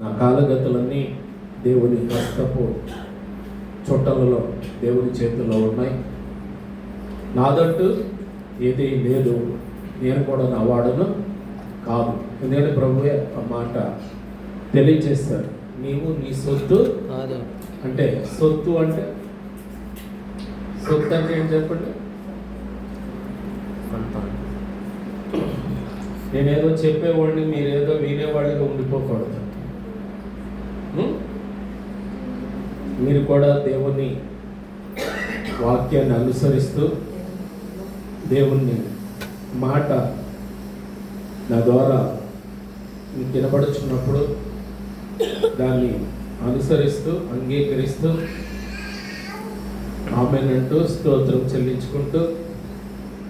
నా కాలగతులన్నీ దేవుని హస్తపు చుట్టలలో దేవుని చేతుల్లో ఉన్నాయి. నాదంటూ ఏది లేదు, నేను కూడా నా వాడను కాదు. ఎందుకంటే ప్రభువే ఆ మాట తెలియజేస్తారు. నీవు నీ సొత్తు అంటే సొత్తు అంటే ఏం చెప్పండి. నేనేదో చెప్పేవాడిని మీరేదో వినేవాడిగా ఉండిపోకూడదు. మీరు కూడా దేవుని వాక్యాన్ని అనుసరిస్తూ దేవుని మాట నా ద్వారా మీకు వినపడుచున్నప్పుడు దాన్ని అనుసరిస్తూ అంగీకరిస్తూ ఆమేనంటూ స్తోత్రం చెల్లించుకుంటూ,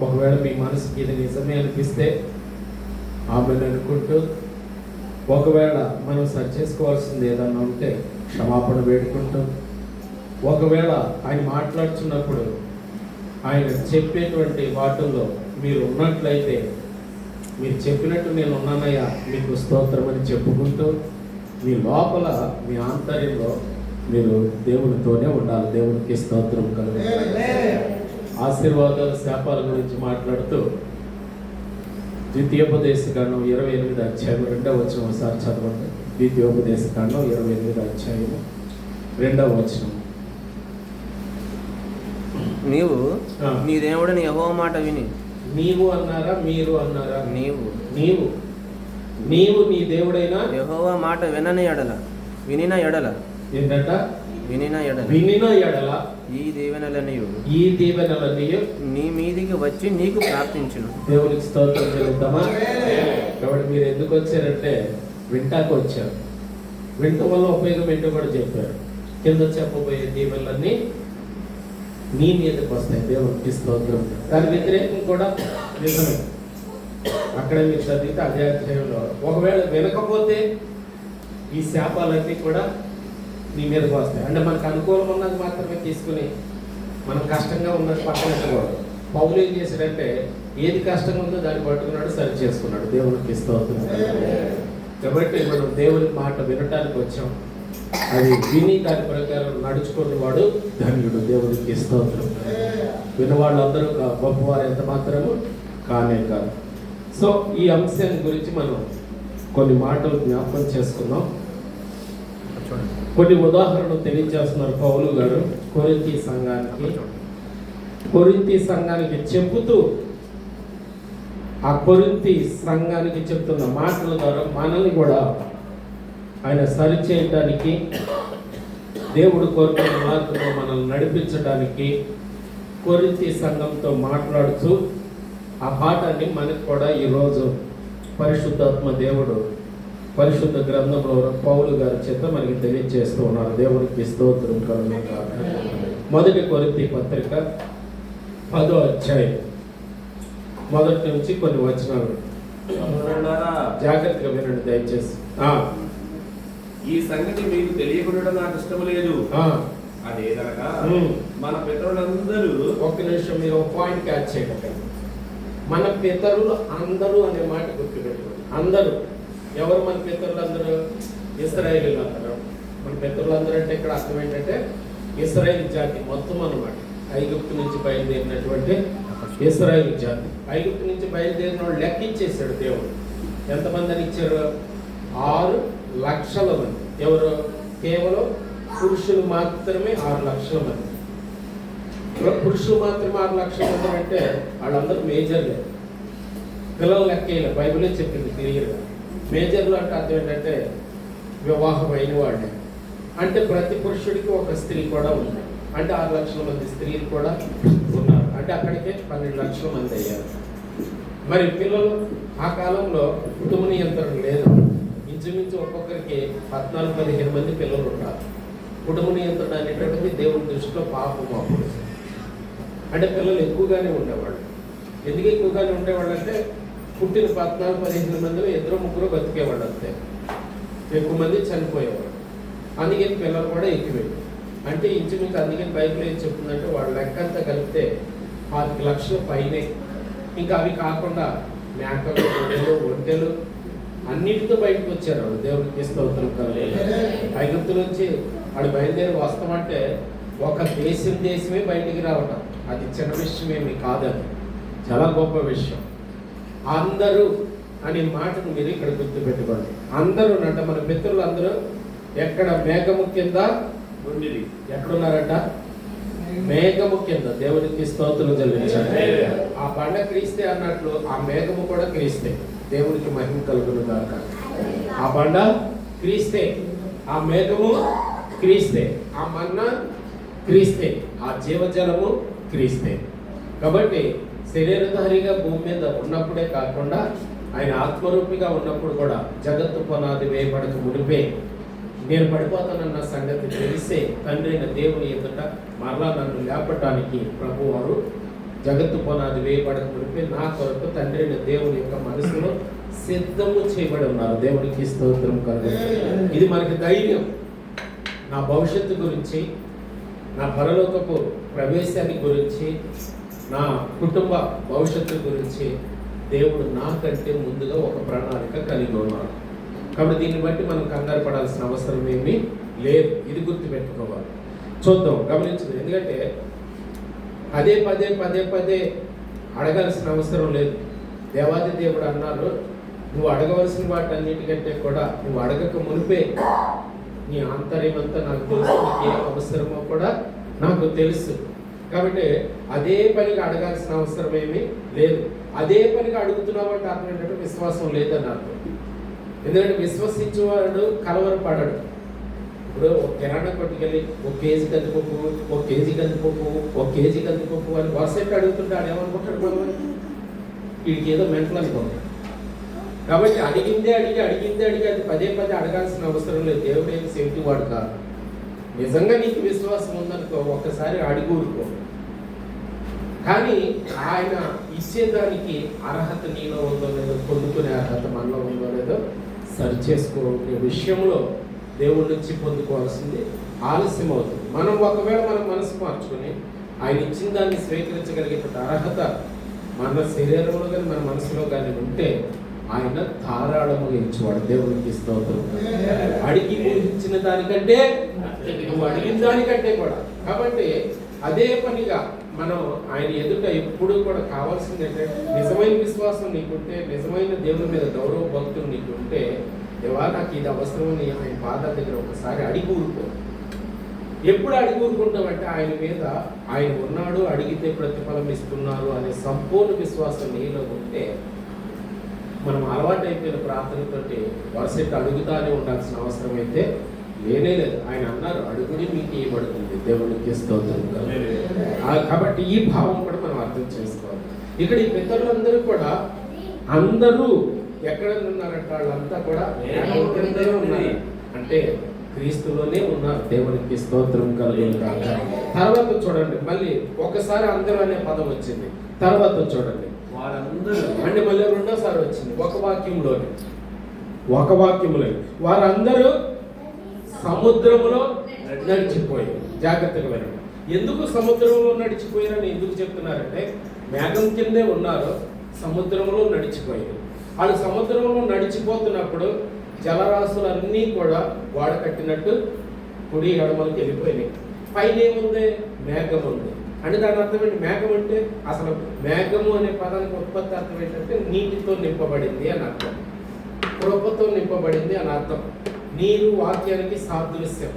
ఒకవేళ మీ మనసుకి ఇది నిజమే అనిపిస్తే ఆమేన్ అనుకుంటూ, ఒకవేళ మనం సరి చేసుకోవాల్సింది ఏదన్నా ఉంటే క్షమాపణ వేడుకుంటూ, ఒకవేళ ఆయన మాట్లాడుతున్నప్పుడు ఆయన చెప్పేటువంటి వాటిల్లో మీరు ఉన్నట్లయితే మీరు చెప్పినట్టు నేను ఉన్నానయ్యా మీకు స్తోత్రం అని చెప్పుకుంటూ, మీ లోపల మీ ఆంతర్యంలో మీరు దేవునితోనే ఉండాలి. దేవునికి స్తోత్రం కలుగుతుంది. ఆశీర్వాదాలు శాపాల గురించి మాట్లాడుతూ ద్వితీయోపదేశకాండం 28వ అధ్యాయం 2వ వచనం ఒకసారి చదవండి. ద్వితీయోపదేశకాండం 28వ అధ్యాయం 2వ వచనం. నీవు నీ దేవుడిని యెహోవా మాట విని. నీవు అన్నారా మీరు అన్నారా? నీవు నీవు నీవు నీ దేవుడైనా యెహోవా మాట వినిన ఎడల ఏంటంట? వినిన ఎడల ఈ దీవెనలనియు నీ మీదికి వచ్చి నీకు ప్రార్థించును. దేవునికి స్తోత్రం చెల్లిద్దామా? కాబట్టి మీరు ఎందుకు వచ్చారంటే వింటాకు వచ్చారు. వింటం వల్ల ఉపయోగం ఏంటో కూడా చెప్పారు. కింద చెప్పబోయే దీవెనలన్నీ నీ మీదకి వస్తాయి. దేవునికి స్తోత్రం. దాని వ్యతిరేకం కూడా నిజమే. అక్కడ మీరు చదివితే అదే అధ్యాయంలో ఒకవేళ వినకపోతే ఈ శాపాలన్నీ కూడా నీ మీదకి వస్తాయి. అంటే మనకు అనుకూలం ఉన్నది మాత్రమే తీసుకుని మనం కష్టంగా ఉన్నది పక్కన పెట్టకూడదు. పౌలు ఏం చేశాడంటే ఏది కష్టంగా ఉందో దాన్ని పట్టుకున్నాడు, సరి చేసుకున్నాడు. దేవునికి స్తోత్రం. కాబట్టి మనం దేవుని మాట వినటానికి వచ్చాం. అది విని దాని ప్రకారం నడుచుకున్న వాడు ధన్యుడు. దేవునికి స్తోత్రం. వినవాళ్ళందరూ గొప్పవారు ఎంత మాత్రము కానే కాదు. సో ఈ అంశాన్ని గురించి మనం కొన్ని మాటలు జ్ఞాపకం చేసుకుందాం. కొన్ని ఉదాహరణలు తెలియజేస్తున్నారు పౌలు గారు కొరింథీ సంఘానికి చెబుతూ, ఆ కొరింథీ సంఘానికి చెప్తున్న మాటల ద్వారా మనల్ని కూడా ఆయన సరిచేయడానికి, దేవుడు కోరుకున్న మార్గంలో మనల్ని నడిపించడానికి కొరింథీ సంఘంతో మాట్లాడుతూ ఆ పాఠాన్ని మనకు కూడా ఈరోజు పరిశుద్ధాత్మ దేవుడు పరిశుద్ధ గ్రంథంలో పౌలు గారి చేత మనకి తెలియజేస్తూ ఉన్నారు. దేవునికి స్తోత్రం కలుగుగాక. 1 కొరింథీ పత్రిక 10వ అధ్యాయం 1 నుంచి కొన్ని వచనాలు జాగ్రత్తగా వినండి దయచేసి. ఈ సంగతి మీకు తెలియకుండా నాకు ఇష్టం లేదు. అదేదనగా మన పితరులందరూ. ఒక్క నిమిషం మీరు ఒక పాయింట్ క్యాచ్ చేయకండి. మన పితరులు అందరూ అనే మాట గుర్తుపెట్టుకోండి. అందరూ ఎవరు మన పితరులందరూ? ఇశ్రాయేలీయులు అందరూ. మన పితరులందరూ అంటే ఇక్కడ అర్థం ఏంటంటే ఇశ్రాయేలు జాతి మొత్తం అన్నమాట. ఐగుప్తు నుంచి బయలుదేరినటువంటి ఇశ్రాయేలు జాతి. ఐగుప్తు నుంచి బయలుదేరిన వాళ్ళు లెక్కించేశాడు దేవుడు. ఎంతమంది అని ఇచ్చారు? 6 లక్షల మంది. ఎవరు? కేవలం పురుషులు మాత్రమే 6 లక్షల మంది. పురుషులు మాత్రమే 6 లక్షల మంది అంటే వాళ్ళందరూ మేజర్లే. పిల్లలు లెక్కేయాలి. బైబిలే చెప్పింది క్లియర్గా. మేజర్లు అంటే అర్థం ఏంటంటే వివాహం అయిన వాళ్ళే. అంటే ప్రతి పురుషుడికి ఒక స్త్రీ కూడా ఉంది. అంటే 6 లక్షల మంది స్త్రీలు కూడా ఉన్నారు. అంటే అక్కడికే 12 లక్షల మంది అయ్యారు. మరి పిల్లలు ఆ కాలంలో కుటుంబ నియంత్రణ లేదు. ఇంచుమించు ఒక్కొక్కరికి 14-15 మంది పిల్లలు ఉన్నారు. కుటుంబ నియంత్రణ అనేటువంటిది దేవుని దృష్టిలో పాపం. అప్పుడు అంటే పిల్లలు ఎక్కువగానే ఉండేవాళ్ళు. ఎందుకు ఎక్కువగానే ఉండేవాళ్ళు అంటే పుట్టిన 14-15 మందిలో 2-3 బతికేవాళ్ళు అంతే. ఎక్కువ మంది చనిపోయేవాళ్ళు. అందుకని పిల్లలు కూడా ఎక్కువే. అంటే ఇంచుమించు అందుకని బైబిల్ ఏం చెప్తుందంటే వాళ్ళ లెక్కంతా కలిపితే 5 లక్షల పైనే. ఇంకా అవి కాకుండా మేకలు, ఒంటెలు అన్నిటితో బయటకు వచ్చారు. దేవుడికి స్తోత్రం కలుగును. ఐగుప్తు నుంచి వాడు బయలుదేరి వస్తామంటే ఒక దేశమే బయటికి రావటం అది చిన్న విషయమేమి కాదని, చాలా గొప్ప విషయం. అందరూ అనే మాటను మీరు ఇక్కడ గుర్తుపెట్టుకోండి. అందరూ అంటే మన పితరులు అందరూ ఎక్కడ మేఘము కింద ఎక్కడున్నారట? మేఘము కింద. దేవునికి స్తోత్రం చెల్లించాలి. ఆ బండ క్రీస్తే అన్నట్లు ఆ మేఘము కూడా క్రీస్తే. దేవునికి మహిమ కలుగును గాక. ఆ బండ క్రీస్తే, ఆ మేఘము క్రీస్తే, ఆ మన్నా క్రీస్తే, ఆ జీవజలము క్రీస్తే. కాబట్టి శరీరధారిగా భూమి మీద ఉన్నప్పుడే కాకుండా ఆయన ఆత్మరూపిగా ఉన్నప్పుడు కూడా జగత్తు పునాది వేయబడక మునిపే నేను పడిపోతానన్న సంగతి తెలిసే తండ్రి అయిన దేవుని ఎదుట మరలా నన్ను లేపటానికి ప్రభు వారు జగత్తు పునాది వేయబడక మునిపే నా కొరకు తండ్రి అయిన దేవుని యొక్క మనసులో సిద్ధము చేయబడి ఉన్నారు. దేవునికి స్తోత్రం కలుగును. ఇది మనకి ధైర్యం. నా భవిష్యత్తు గురించి, నా పరలోకపు ప్రవేశాన్ని గురించి, నా కుటుంబ భవిష్యత్తు గురించి దేవుడు నాకంటే ముందుగా ఒక ప్రణాళిక కలిగి ఉన్నాడు. కాబట్టి దీన్ని బట్టి మనం కంగారు పడాల్సిన అవసరం ఏమీ లేదు. ఇది గుర్తుపెట్టుకోవాలి. చూద్దాం, గమనించదు. ఎందుకంటే పదే అడగాల్సిన అవసరం లేదు. దేవాది దేవుడు అన్నారు, నువ్వు అడగవలసిన వాటన్నిటికంటే కూడా నువ్వు అడగక మునిపే నీ ఆంతర్యం అంతా నాకు తెలుసు, నీకు ఏ అవసరమో కూడా నాకు తెలుసు. కాబట్టి అదే పనిగా అడగాల్సిన అవసరం ఏమీ లేదు. అదే పనిగా అడుగుతున్నామంటే అర్థం ఏంటంటే విశ్వాసం లేదని అర్థం. ఎందుకంటే విశ్వసించేవాడు కలవరపడడు. ఇప్పుడు ఒక కిరాణా కొట్టుకెళ్ళి ఒక కేజీ కందిపప్పు, ఒక కేజీ కందిపప్పు, ఒక కేజీ కందిపప్పు అని వరుసెట్టి అడుగుతుంటే ఆడేమనుకుంటాడు? మనం వీడికి ఏదో మెంటల్ అనుకుంటాడు. కాబట్టి అడిగిందే అడిగి అది పదే అడగాల్సిన అవసరం లేదు. దేవుడు ఏమి సేఫ్టీ వాడు కాదు. నిజంగా నీకు విశ్వాసం ఉందనుకో, ఒక్కసారి అడిగి ఊరుకో. కానీ ఆయన ఇచ్చేదానికి అర్హత నీలో ఉందో లేదో, పొందుకునే అర్హత మనలో ఉందో లేదో సరి చేసుకోనే విషయంలో దేవుడి నుంచి పొందుకోవాల్సింది ఆలస్యం అవుతుంది. మనం ఒకవేళ మనం మనసు మార్చుకొని ఆయన ఇచ్చిన దాన్ని స్వీకరించగలిగే అర్హత మన శరీరంలో కానీ మన మనసులో కానీ ఉంటే ఆయన ధారాళముగా ఇచ్చేవాడు. దేవునికి స్తోత్రం. అడిగి ఇచ్చిన దానికంటే, నువ్వు అడిగిన దానికంటే కూడా. కాబట్టి అదే పనిగా మనం ఆయన ఎదుట ఎప్పుడు కూడా కావాల్సింది ఏంటంటే నిజమైన విశ్వాసం నీకుంటే, నిజమైన దేవుని మీద గౌరవ భక్తులు నీకుంటే, దేవా నాకు ఇది అవసరమని ఆయన పాదాల దగ్గర ఒకసారి అడిగి ఊరుకో. ఎప్పుడు అడిగి ఊరుకుంటామంటే ఆయన మీద ఆయన ఉన్నాడు, అడిగితే ప్రతిఫలం ఇస్తున్నారు అనే సంపూర్ణ విశ్వాసం నీలో ఉంటే మనం అలవాటు అయిపోయిన ప్రార్థనతోటి వరుసెట్టి అడుగుతానే ఉండాల్సిన అవసరం అయితే లేనే లేదు. ఆయన అన్నారు, అడుగుడి మీకు ఇవ్వబడుతుంది. దేవునికి స్తోత్రం. కాబట్టి ఈ భావం కూడా మనం అర్థం చేసుకోవాలి. ఇక్కడ ఈ పితరులందరూ కూడా అందరూ ఎక్కడ ఉన్నారంట? వాళ్ళంతా కూడా ఉన్నారు, అంటే క్రీస్తులోనే ఉన్నారు. దేవునికి స్తోత్రం కలుగును గాక. తర్వాత చూడండి, మళ్ళీ ఒకసారి అందరూ అనే పదం వచ్చింది. తర్వాత చూడండి, అంటే మళ్ళీ రెండోసారి వచ్చింది ఒక వాక్యంలో వారందరూ సముద్రములో నడిచిపోయారు. జాగ్రత్తగా వినండి. ఎందుకు సముద్రంలో నడిచిపోయారని ఎందుకు చెప్తున్నారంటే, మేఘం కిందే ఉన్నారు, సముద్రంలో నడిచిపోయారు. వాళ్ళు సముద్రంలో నడిచిపోతున్నప్పుడు జలరాశులన్నీ కూడా వాడ కట్టినట్టు కుడి ఎడమలకు వెళ్ళిపోయినాయి. పైన ఏముంది? మేఘం ఉంది. అంటే దాని అర్థం ఏంటి? మేఘం అంటే అసలు మేఘము అనే పదానికి ఉత్పత్తి అర్థం ఏంటంటే నీటితో నింపబడింది అని అర్థం, కృపతో నింపబడింది అని అర్థం. నీరు వాక్యానికి సాదృశ్యం.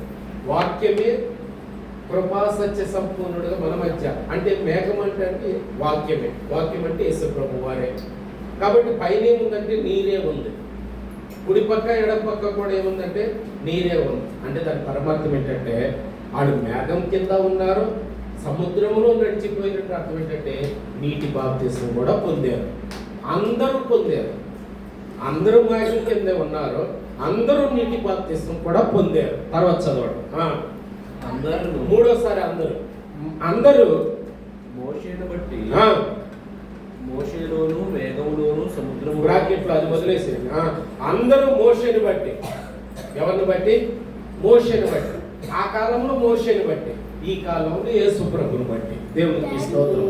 వాక్యమే కృపా సత్య సంపూర్ణుడుగా మన మధ్య. అంటే మేఘం అంటే వాక్యమే. వాక్యం అంటే యేసు ప్రభు వారే. కాబట్టి పైన ఏముందంటే నీరే ఉంది, కుడి పక్క ఎడమ పక్క కూడా ఏముందంటే నీరే ఉంది. అంటే దాని పరమార్థం ఏంటంటే వాళ్ళు మేఘం కింద ఉన్నారు, సముద్రంలో నడిచిపోయినట్టు అర్థం ఏంటంటే నీటి బాప్తిసం కూడా పొందారు. అందరూ పొందారు. అందరూ మేఘం కిందే ఉన్నారు, అందరూ నీటి బాప్తిసం కూడా పొందారు. తర్వాత చదవడం అందరూ మూడోసారి అందరూ మోషేను బట్టి మోషేలోను మేఘంలోను సముద్రం బ్రాకెట్లో అది వదిలేసేది. అందరూ మోషేని బట్టి. ఎవరిని బట్టి? మోషేని బట్టి. ఆ కాలంలో మోషేని బట్టి, ఈ కాలంలో యేసు ప్రభుని బట్టి. దేవునికి స్తోత్రం.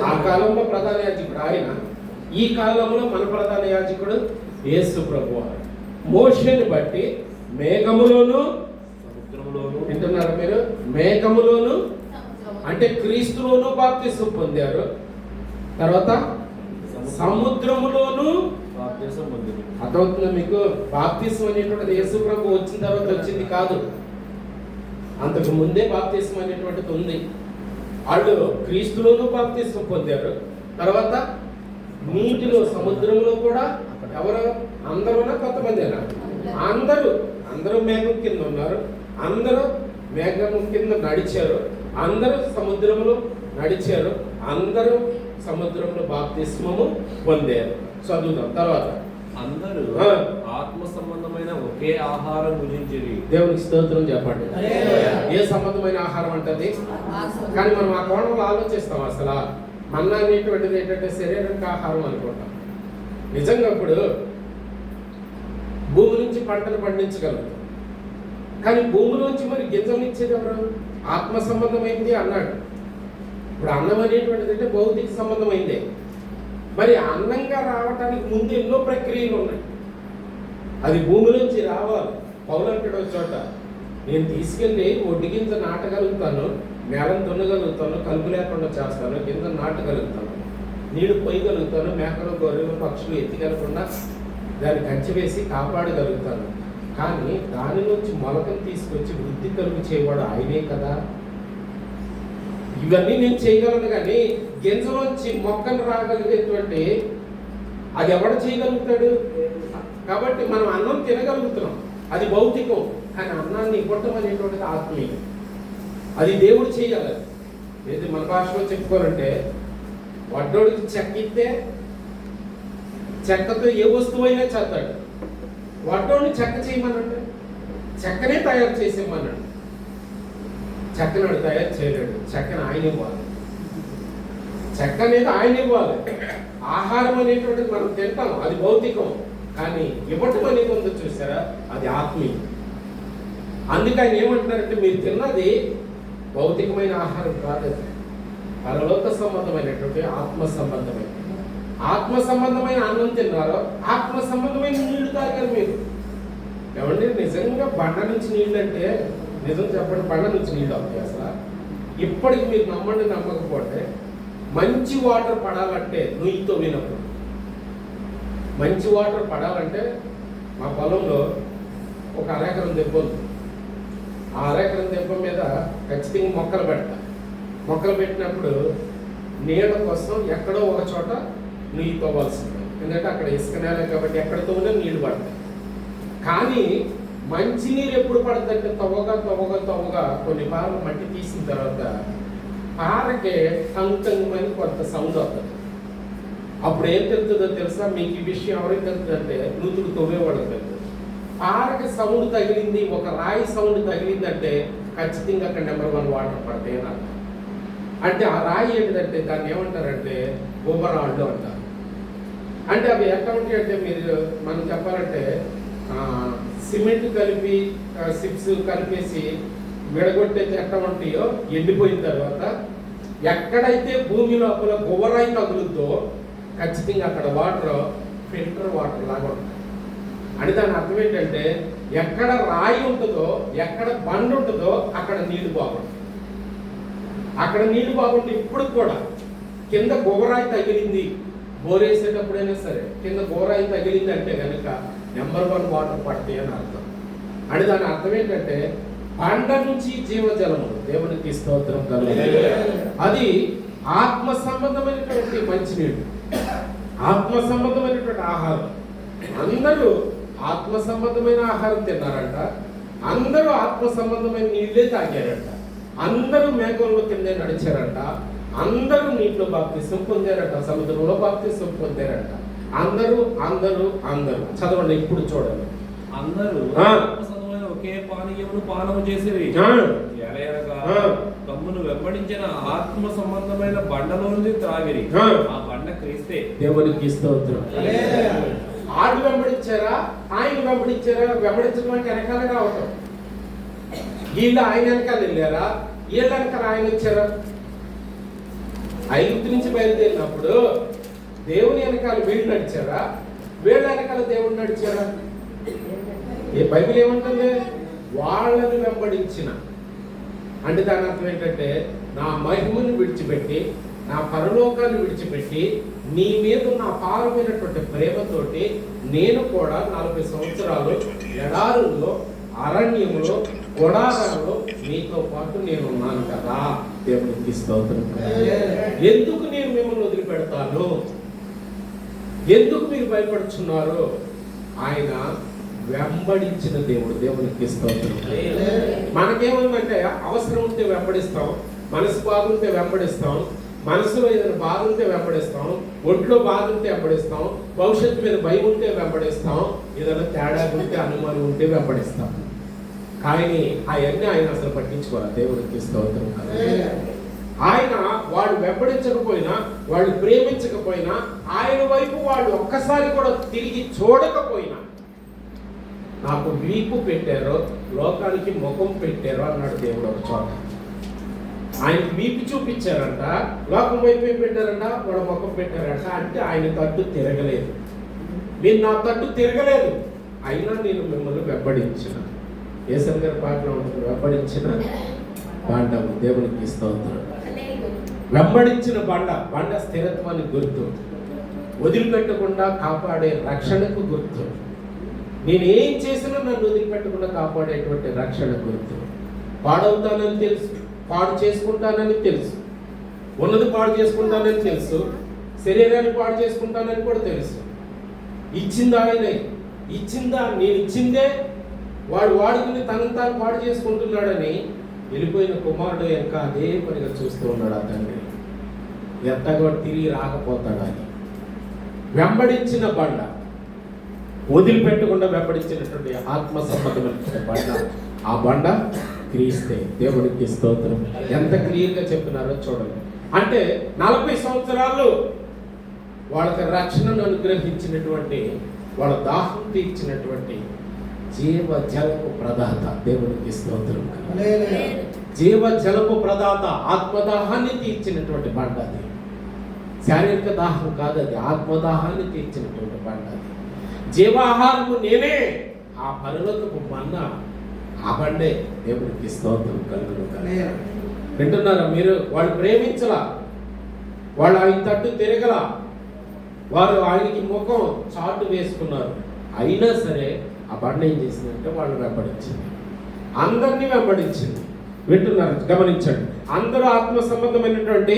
ఆ కాలంలో ప్రధాన యాజకుడు ఆయన, ఈ కాలంలో మన ప్రధాన యాజకుడు యేసు ప్రభు. మోషేని బట్టి మేఘములోను మేఘములోను అంటే క్రీస్తులోను బాప్తిస్మం పొందారు. తర్వాత సముద్రములోను బాప్తిసం పొందిరి. అర్థమవుతుందా మీకు? బాప్తిస్మం అనేటువంటిది యేసు ప్రభు వచ్చిన తర్వాత వచ్చింది కాదు, అంతకు ముందే బాప్తిస్మం అనేటువంటిది ఉంది. వాళ్ళు క్రీస్తులోను బాప్తిస్మం పొందారు. తర్వాత నీటిలో సముద్రంలో కూడా ఎవరు? అందరూనా కొంతమందినా? అందరూ మేఘం కింద ఉన్నారు, అందరూ మేఘం కింద నడిచారు, అందరూ సముద్రంలో నడిచారు, అందరూ సముద్రంలో బాప్తిస్మము పొందారు. చదువుదాం తర్వాత. అందరూ ఆత్మ సంబంధమైన ఒకే ఆహారం భుజించిరి. దేవునికి స్తోత్రం చెప్పండి. ఏ సంబంధమైన ఆహారం అంటది? కానీ మనం ఆ కోణంలో ఆలోచిస్తాం. అసలు మన్నా అనేటువంటిది ఏంటంటే శరీరానికి ఆహారం అనుకుంటాం. నిజంగా ఇప్పుడు భూమి నుంచి పంటలు పండించగలుగుతాం, కానీ భూమిలోంచి మరి గింజలు ఇచ్చేది ఎవరు? ఆత్మ సంబంధమైంది అన్నాడు. ఇప్పుడు అన్నం అనేటువంటిది అంటే భౌతిక సంబంధమైందే. మరి అన్నంగా రావటానికి ముందు ఎన్నో ప్రక్రియలు ఉన్నాయి. అది భూమిలోంచి రావాలి. పౌలు అంటాడు ఒక చోట, నేను తీసుకెళ్ళి ఒడ్డు గింజ నాటగలుగుతాను, నేలను దున్నగలుగుతాను, కలుపు లేకుండా చేస్తాను, గింజ నాటగలుగుతాను, నీళ్లు పోయగలుగుతాను, మేకలు గొర్రెలు పక్షులు ఎత్తికెళ్ళకుండా దాన్ని కంచి వేసి కాపాడగలుగుతాను, కానీ దాని నుంచి మొలకను తీసుకొచ్చి వృద్ధి కలుగు చేయవాడు ఆయనే కదా. ఇవన్నీ నేను చేయగలను, కానీ గింజలోంచి మొక్కను రాగలిగేటువంటి అది ఎవడు చేయగలుగుతాడు? కాబట్టి మనం అన్నం తినగలుగుతున్నాం, అది భౌతికం. కానీ అన్నాన్ని ఇవ్వటం అనేటువంటిది ఆత్మీయం, అది దేవుడు చేయాలి. ఏది మన భాషలో చెప్పుకోవాలంటే, వడ్డోడికి చెక్క ఇస్తే చెక్కతో ఏ వస్తువైనా చేస్తాడు. వడ్డోడిని చెక్క చేయమనంటే చెక్కనే తయారు చేసేమన్నాడు. చెక్కనాడు తయారు చేయలేడు, చెక్కను ఆయన ఇవ్వాలి. చెక్క అనేది ఆయన ఇవ్వాలి. ఆహారం అనేటువంటిది మనం తింటాం, అది భౌతికం. కానీ ఇవ్వటం అనేది ఉందో చూసారా, అది ఆత్మీయం. అందుకే ఆయన ఏమంటున్నారంటే, మీరు తిన్నది భౌతికమైన ఆహారం కాదు, పరలోక సంబంధమైనటువంటి ఆత్మ సంబంధమైన. ఆత్మ సంబంధమైన అన్నం తిన్నారో, ఆత్మ సంబంధమైన నీళ్లు తాగారు మీరు. ఏమంటే నిజంగా బండ నుంచి నీళ్ళు అంటే, నిజం చెప్పండి, బండ నుంచి నీళ్ళు అవుతాయి అసలు? ఇప్పటికి మీరు నమ్మండి నమ్మకపోతే, మంచి వాటర్ పడాలంటే నుయ్యితో వినప్పుడు, మంచి వాటర్ పడాలంటే మా పొలంలో ఒక అరెకరం దెబ్బ ఉంది. ఆ అరెకరం దెబ్బ మీద ఖచ్చితంగా మొక్కలు పెడతా. మొక్కలు పెట్టినప్పుడు నీళ్ళ కోసం ఎక్కడో ఒక చోట నీళ్ళు తవ్వాల్సింది, ఎందుకంటే అక్కడ ఇసుక నేల కాబట్టి ఎక్కడితోనే నీళ్లు పడతాయి. కానీ మంచి నీరు ఎప్పుడు పడుతుందంటే తవ్వగా కొన్ని పారలు మట్టి తీసిన తర్వాత పారకే టంగమని కొంత సౌండ్ అవుతుంది. అప్పుడు ఏం తెలుస్తుందో తెలుసా మీకు? ఈ విషయం ఎవరికి తెలుస్తుందంటే నూతులు తవ్వేవాళ్ళకి తెలుస్తుంది. పారకి సౌండ్ తగిలింది, ఒక రాయి సౌండ్ తగిలిందంటే ఖచ్చితంగా అక్కడ నెంబర్ 1 వాటర్ పడతాయి అని అర్థం. అంటే ఆ రాయి ఏంటిదంటే దాన్ని ఏమంటారంటే గుబ్బరాళ్ళు అంటారు. అంటే అవి ఎట్లా ఉంటాయి అంటే, మీరు మనం చెప్పాలంటే సిమెంట్ కలిపి సిప్స్ కలిపేసి విడగొట్టేది ఎట్లా ఉంటాయో, ఎండిపోయిన తర్వాత ఎక్కడైతే భూమి లోపల గువ్వరాయి తగులుద్దో ఖచ్చితంగా అక్కడ వాటర్ ఫిల్టర్ వాటర్ లాగా ఉంటుంది. అంటే దాని అర్థం ఏంటంటే, ఎక్కడ రాయి ఉంటుందో, ఎక్కడ బండ ఉంటుందో అక్కడ నీళ్లు బాగుంటుంది. అక్కడ నీళ్లు బాగుంటే ఇప్పుడు కూడా కింద గువ్వరాయి తగిలింది, బోరేసేటప్పుడైనా సరే కింద గువ్వరాయి తగిలింది అంటే కనుక నెంబర్ 1 వాటర్ పడతాయి అని అర్థం. అంటే దాని అర్థం ఏంటంటే, బండ నుంచి జీవజలము, దేవునికి స్తోత్రం కలుగుతుంది. అది ఆత్మ సంబంధమైనటువంటి మంచినీళ్ళు, ఆత్మ సంబంధమైనటువంటి ఆహారం. అందరూ ఆత్మ సంబంధమైన ఆహారం తిన్నారంట, అందరూ ఆత్మ సంబంధమైన నీళ్ళే తాగారంట, అందరూ మేఘంలో కిందే నడిచారంట, అందరూ నీటిలో బాప్తిసం పొందారంట, సముద్రంలో బాప్తిసం పొందారంట. అందరూ అందరూ అందరూ చదవండి, ఇప్పుడు చూడండి. అందరూ ఒకే పానీయమును పానము చేసేవి, తమ్మును వెంబడించిన ఆత్మ సంబంధమైన బండలోని త్రాగిరి. ఆ బండ క్రీస్తే. దేవునికి స్తోత్రం. ఆడు వెంబడించారా, ఆయన వెంబడించారా? వెంబడించడం అంటే వెనకాల రావటం. వీళ్ళు ఆయన వెనకాల వెళ్ళారా, వీళ్ళ వెనకాల ఆయన వచ్చారా? ఐగుప్తు నుంచి బయలుదేరినప్పుడు దేవుని వెనకాల వీళ్ళు నడిచారా, వీళ్ళ వెనకాల దేవుడు నడిచారా? ఏ బైబిల్ ఏమంటుంది? వాళ్ళని వెంబడించిన అంటే దాని అర్థం ఏంటంటే నా మహిమను విడిచిపెట్టి, నా పరలోకాన్ని విడిచిపెట్టి, నీ మీద ఉన్న అపారమైనటువంటి ప్రేమతోటి నేను కూడా 40 సంవత్సరాలు ఎడారుల్లో, అరణ్యంలో, గుడారాల్లో నీతో పాటు నేను ఉన్నాను కదా. దేవునికి స్తోత్రం. ఎందుకు నేను మిమ్మల్ని వదిలిపెడతాను? ఎందుకు మీరు భయపడుతున్నారు? ఆయన వెంబడించిన దేవుడు. దేవునికి స్తోత్రం. మనకేముందంటే అవసరం ఉంటే వెంబడిస్తాం, మనసు బాగుంటే వెంబడిస్తాం, మనసులో ఏదైనా బాధ ఉంటే వెంబడిస్తాం, ఒంట్లో బాధ ఉంటే వెంబడిస్తాం, భవిష్యత్తు మీద భయం ఉంటే వెంబడిస్తాం, ఏదైనా తేడా ఉంటే అనుమానం ఉంటే వెంబడిస్తాం. కానీ అవన్నీ ఆయన అసలు పట్టించుకోవాలి. దేవుడికి స్తోత్రం. ఆయన వాళ్ళు వెంబడించకపోయినా, వాళ్ళు ప్రేమించకపోయినా, ఆయన వైపు వాళ్ళు ఒక్కసారి కూడా తిరిగి చూడకపోయినా, నాకు వీపు పెట్టారో లోకానికి ముఖం పెట్టారో అన్నాడు దేవుడు ఒక చోట. ఆయనకి వీపు చూపించారంట, లోకం వైపు ఏం పెట్టారంట, వాళ్ళ ముఖం పెట్టారంట. అంటే ఆయన తట్టు తిరగలేదు. మీరు నా తట్టు తిరగలేదు, అయినా నేను మిమ్మల్ని వెంబడించిన. యేసయ్య గారి పాటలో ఉంటుంది, వెంబడించిన బండము. దేవునికి స్తోత్రం. వెంబడించిన బండ. బండ స్థిరత్వానికి గుర్తు, వదిలిపెట్టకుండా కాపాడే రక్షణకు గుర్తు. నేను ఏం చేసినా నన్ను వదిలిపెట్టకుండా కాపాడేటువంటి రక్షణ గుర్తు. పాడవుతానని తెలుసు, పాడు చేసుకుంటానని తెలుసు, ఉన్నది పాడు చేసుకుంటానని తెలుసు, శరీరాన్ని పాడు చేసుకుంటానని కూడా తెలుసు. ఇచ్చిందా ఆయనే, ఇచ్చిందా నేను ఇచ్చిందే వాడు వాడుకుని తనను తాను పాడు చేసుకుంటున్నాడని వెళ్ళిపోయిన కుమారుడు ఇంకా అదే పనిగా చూస్తూ ఉన్నాడు ఆ తండ్రి. ఎత్తగా తిరిగి రాకపోతాడని వెంబడించిన బండ, వదిలిపెట్టకుండా వెంబడించినటువంటి ఆత్మ సంబంధమైన బండ. ఆ బండ క్రీస్తే. దేవునికి స్తోత్రం. ఎంత క్లియర్గా చెప్తున్నారో చూడండి. అంటే 40 సంవత్సరాలు వాళ్ళకి రక్షణను అనుగ్రహించినటువంటి, వాళ్ళ దాహం తీర్చినటువంటి జీవ జలపు ప్రదాత. దేవునికి స్తోత్రం. జీవ జలపు ప్రదాత, ఆత్మదాహాన్ని తీర్చినటువంటి బండ అది. శారీరక దాహం కాదు అది, ఆత్మదాహాన్ని తీర్చినటువంటి బండ అది. జీవాహారము నేనే, ఆ పరలోకపు మన్నా ఆ బండే. దేవునికి స్తోత్రం కలుగును. వింటున్నారా మీరు? వాళ్ళు ప్రేమించలా, వాళ్ళు ఆయన తట్టు తిరగల, వారు ఆయనకి ముఖం చాటు వేసుకున్నారు. అయినా సరే ఆ బండ ఏం చేసిందంటే వాళ్ళు వెంబడించింది, అందరినీ వెంబడించింది. వింటున్నారు? గమనించండి. అందరూ ఆత్మ సంబంధమైనటువంటి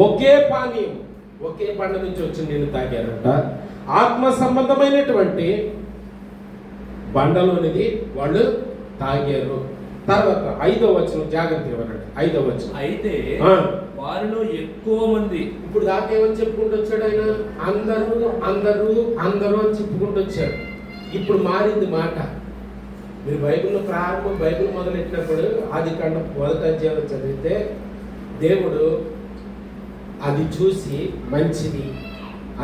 ఒకే పానీయం, ఒకే బండ నుంచి వచ్చి నీళ్ళు తాగారంట. ఆత్మ సంబంధమైనటువంటి బండలోనిది వాళ్ళు తాగారు. తర్వాత 5వ వచనం జాగ్రత్తగా వినండి. 5వ వచనం. అయితే వారిలో ఎక్కువ మంది. ఇప్పుడు దాకా ఏమని చెప్పుకుంటూ వచ్చాడు ఆయన? అందరూ అందరూ అందరూ అని చెప్పుకుంటూ వచ్చాడు. ఇప్పుడు మారింది మాట. మీరు బైబిల్లో బైబిల్ మొదలెట్టినప్పుడు ఆదికాండం 1వ అధ్యాయం చదివితే దేవుడు అది చూసి మంచిది,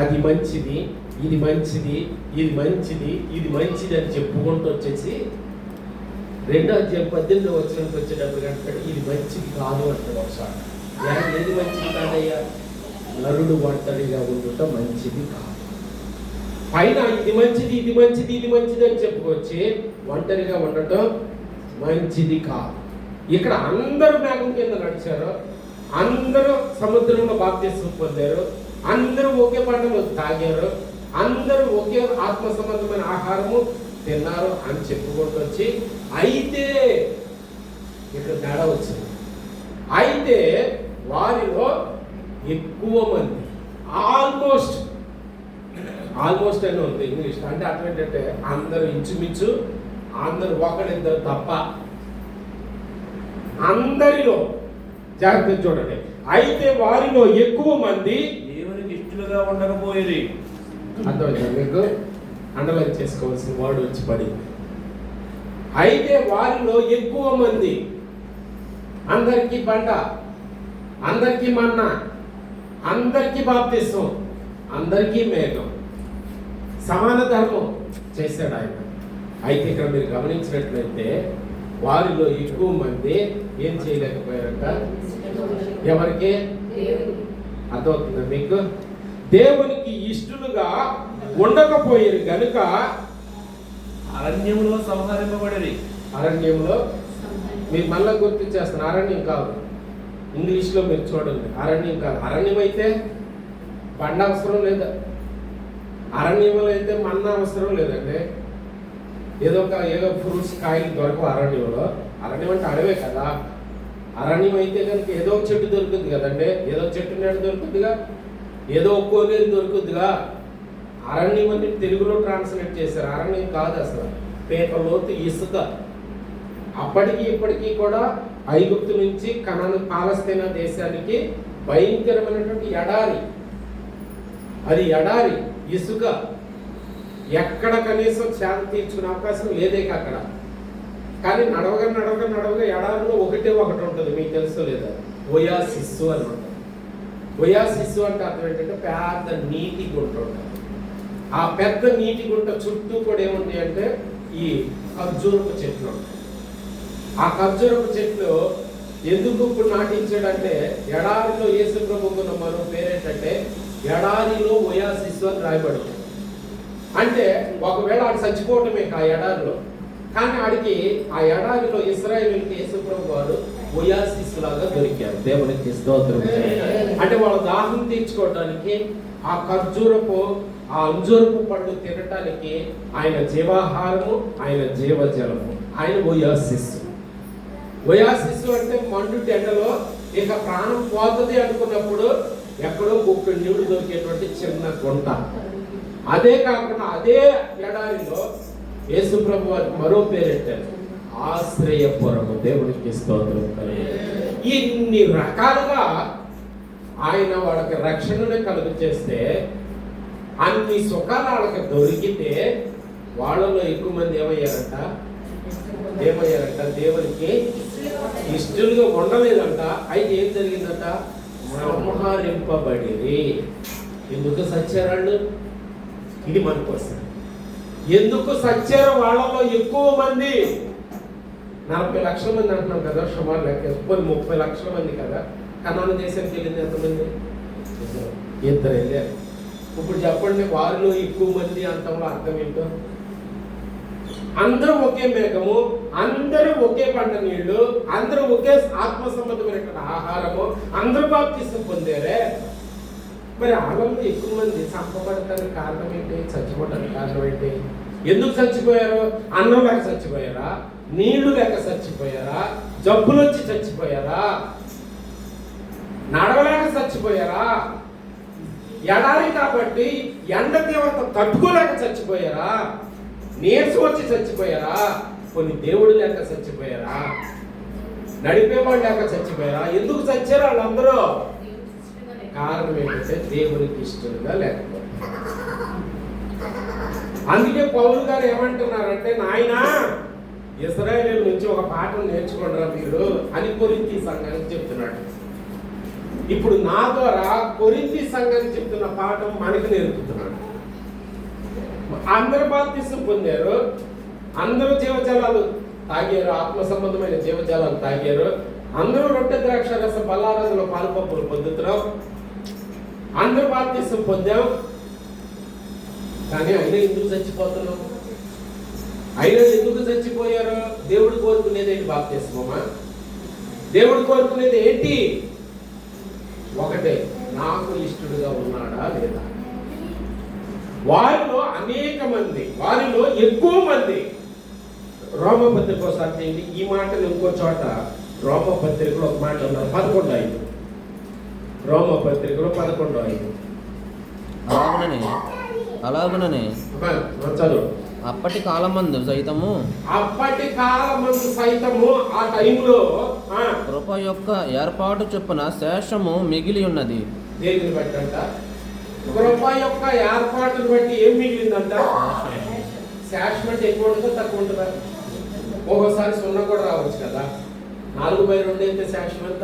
అది మంచిది, ఇది మంచిది, ఇది మంచిది, ఇది మంచిది అని చెప్పుకుంటూ వచ్చేసి 2వ అధ్యాయం 18వ వచనానికి వచ్చేటప్పుడు అంటాడు ఇది మంచిది కాదు అంటాడు. ఒకసారి ఏది మంచిది కాదయ్యా? నరుడు ఒంటరిగా ఉండటం మంచిది కాదు. పైన ఇది మంచిది, ఇది మంచిది, ఇది మంచిది అని చెప్పుకొచ్చి ఒంటరిగా ఉండటం మంచిది కాదు. ఇక్కడ అందరూ మేఘం కింద నడిచారు, అందరూ సముద్రంలో బాప్తిస్మం పొందారు, అందరూ ఒకే పంటలో తాగారు, అందరూ ఒకే ఆత్మ సంబంధమైన ఆహారము తిన్నారు అని చెప్పుకుంటూ వచ్చి, అయితే ఇక్కడ తేడా వచ్చింది. అయితే వారిలో ఎక్కువ మంది, ఆల్మోస్ట్ అని ఉంది ఇంగ్లీష్. అంటే అర్థం ఏంటంటే అందరూ ఇంచుమించు, అందరూ ఒకరిద్దరు తప్ప అందరిలో, జాగ్రత్త చూడండి, అయితే వారిలో ఎక్కువ మంది దేవునికి ఇష్టలుగా ఉండకపోయేది. అర్థమైందా మీకు? అండర్లైన్ చేసుకోవాల్సిన వర్డ్ వచ్చి పడింది. అయితే వారిలో ఎక్కువ మంది, అందరికీ బండ, అందరికీ మన్నా, అందరికీ బాప్తిస్మం, అందరికీ మేఘం, సమాన ధర్మం చేశాడు ఆయన. అయితే ఇక్కడ మీరు గమనించినట్లయితే వారిలో ఎక్కువ మంది ఏం చేయలేకపోయారంట? ఎవరికి అర్థమవుతుందా మీకు? దేవునికి ఇష్టలుగా ఉండకపోయారు గనుక అరణ్యంలో సంహరింపబడేది. అరణ్యంలో మీరు మళ్ళీ గుర్తించేస్తారు, అరణ్యం కాదు. ఇంగ్లీష్లో మీరు చూడండి, అరణ్యం కాదు. అరణ్యం అయితే బండ అవసరం లేదా, అరణ్యంలో అయితే మన్న అవసరం లేదండి. ఏదో ఫ్రూట్స్ కాయలు దొరకవు అరణ్యంలో. అరణ్యం అంటే అడవే కదా. అరణ్యం అయితే కనుక ఏదో చెట్టు దొరుకుతుంది కదండి, ఏదో చెట్టు నీడ దొరుకుతుందిగా, ఏదో కోనేరు దొరుకుతుందిగా. అరణ్యం అని తెలుగులో ట్రాన్స్లేట్ చేశారు. అరణ్యం కాదు అసలు, పేట లోతు ఇసుక. అప్పటికి ఇప్పటికీ కూడా ఐగుప్తు నుంచి కనాను పాలస్తీనా దేశానికి భయంకరమైనటువంటి ఎడారి. అది ఎడారి, ఇసుక. ఎక్కడ కనీసం చేత తీర్చుకునే అవకాశం లేదే అక్కడ. కానీ నడవగా ఎడారిలో ఒకటి ఉంటుంది, మీకు తెలుసు లేదా, ఒయాసిస్సు అని ఉంటుంది. ఒయాసిస్సు అంటే అర్థం ఏంటంటే పెద్ద నీటి గుంట ఉంటుంది. ఆ పెద్ద నీటి గుంట చుట్టూ కూడా ఏముంటాయి అంటే ఈ ఖర్జూరపు చెట్లు ఉంటాయి. ఆ ఖర్జూరపు చెట్లు ఎందుకు ఇప్పుడు నాటించాడంటే, ఎడారిలో యేసు ప్రభువుకున్న మరో పేరేంటంటే ఎడారిలో ఒయాసిస్సు అని రాయబడుతుంది. అంటే ఒకవేళ ఆడు చచ్చిపోవటమే ఆ ఎడారిలో, కానీ ఆడికి ఆ ఎడారిలో ఇశ్రాయేలుకి యేసు ప్రభు వారు ఒయాసిస్ లాగా దొరికారు. దేవునికి స్తోత్రం. అంటే వాళ్ళ దాహం తీర్చుకోవడానికి ఆ ఖర్జూరపు ఆ అంజూరపు పండు తినటానికి ఆయన జీవాహారము, ఆయన జీవజలము, ఆయన ఒయాసిస్. ఒయాసిస్ అంటే మండు ఎండలో ఇక ప్రాణం పోతుంది అనుకున్నప్పుడు ఎక్కడో 30 నీళ్లు దొరికేటువంటి చిన్న గుంట. అదే కాకుండా అదే ఎడారిలో యేసు ప్రభు వారికి మరో పేరెట్టారు, ఆశ్రయపురము. దేవునికి స్తోత్రం. ఇన్ని రకాలుగా ఆయన వాళ్ళకి రక్షణను కలుగు చేస్తే, అన్ని సుఖాలు వాళ్ళకి దొరికితే వాళ్ళలో ఎక్కువ మంది ఏమయ్యారంట, దేవునికి ఇష్టలుగా ఉండలేదంట. అయితే ఏం జరిగిందంట, సంహరింపబడిరి. ఎందుకు సచ్చారాళ్ళు? ఇది మనకు వస్తుంది. ఎందుకు సచ్చారో వాళ్ళలో ఎక్కువ మంది, 40 లక్షల మంది అంటున్నాం కదా, సుమారు లెక్క 30 లక్షల మంది కదా. కనాను దేశానికి వెళ్ళింది ఎంతమంది? 2 వెళ్ళారు. ఇప్పుడు చెప్పండి, వారిలో ఎక్కువ మంది అంతంలో అర్థం ఏంటో? అందరూ ఒకే మేఘము, అందరూ ఒకే పంట నీళ్లు, అందరూ ఒకే ఆత్మ సంబంధమైనటువంటి ఆహారము, అందరూ బాప్తిసం పొందారే. మరి వాళ్ళలో ఎక్కువ మంది చంపబడటానికి కారణం ఏంటి? చచ్చిపోవడానికి కారణం ఏంటి? ఎందుకు చచ్చిపోయారు? అన్నం లేక చచ్చిపోయారా? నీళ్లు లేక చచ్చిపోయారా? జబ్బులు వచ్చి చచ్చిపోయారా? నడవలేక చచ్చిపోయారా? ఎడారి కాబట్టి ఎండ తీవ్రత తట్టుకోలేక చచ్చిపోయారా? నీరసం వచ్చి చచ్చిపోయారా? కొన్ని దేవుడు లేక చచ్చిపోయారా? నడిపేవాళ్ళు లేక చచ్చిపోయారా? ఎందుకు చచ్చారు వాళ్ళందరూ? కారణం ఏంటంటే దేవునికి ఇష్టంగా లేకపోతే. అందుకే పౌలు గారు ఏమంటున్నారంటే, నాయన ఇశ్రాయేలు నుంచి ఒక పాఠం నేర్చుకోండిరా మీరు అని కొరింథీ సంఘానికి చెప్తున్నాడు. ఇప్పుడు నా ద్వారా కొరింథీ సంఘానికి చెప్తున్న పాఠం మనకి నేర్పుతున్నాడు. అందరూ బాప్తిసం పొందారు, అందరూ జీవజలాలు తాగారు, ఆత్మ సంబంధమైన జీవజలాలు తాగారు, అందరూ రొట్టె ద్రాక్ష రస బల్లారసలో పాలుపప్పులు పొందుతున్నాం, అందరూ బాప్తిసం పొందాం. కానీ అయినా ఎందుకు చచ్చిపోతున్నాం? అయినా ఎందుకు చచ్చిపోయారు? దేవుడు కోరుకునేది ఏంటి? బాప్తిస్మమా? దేవుడు కోరుకునేది ఏంటి? ఒకటే, నాకు ఇష్టడుగా ఉన్నాడా లేదా. వారిలో అనేక మంది, వారిలో ఎక్కువ మంది రోమపత్రిక ఒకసారి ఏంటి ఈ మాటలు ఇంకో చోట రోమపత్రికలో ఒక మాట ఉన్నారు, 11:5. రోమపత్రికలో 11:5. అలాగుననే చదువు. అప్పటి కాలమందు సైతము ఆ టైంలో కృప యొక్క ఏర్పాటు చొప్పున శేషము మిగిలి ఉన్నది. దేనిని బట్టి అంట? కృప యొక్క ఏర్పాటును బట్టి ఏం మిగిలిందంట? శేషం అంటే ఎక్కువ ఉంటుందా తక్కువ ఉంటుందా? ఒక్కోసారి 0 కూడా రావచ్చు కదా. 4/2 అయితే శేషం ఎంత?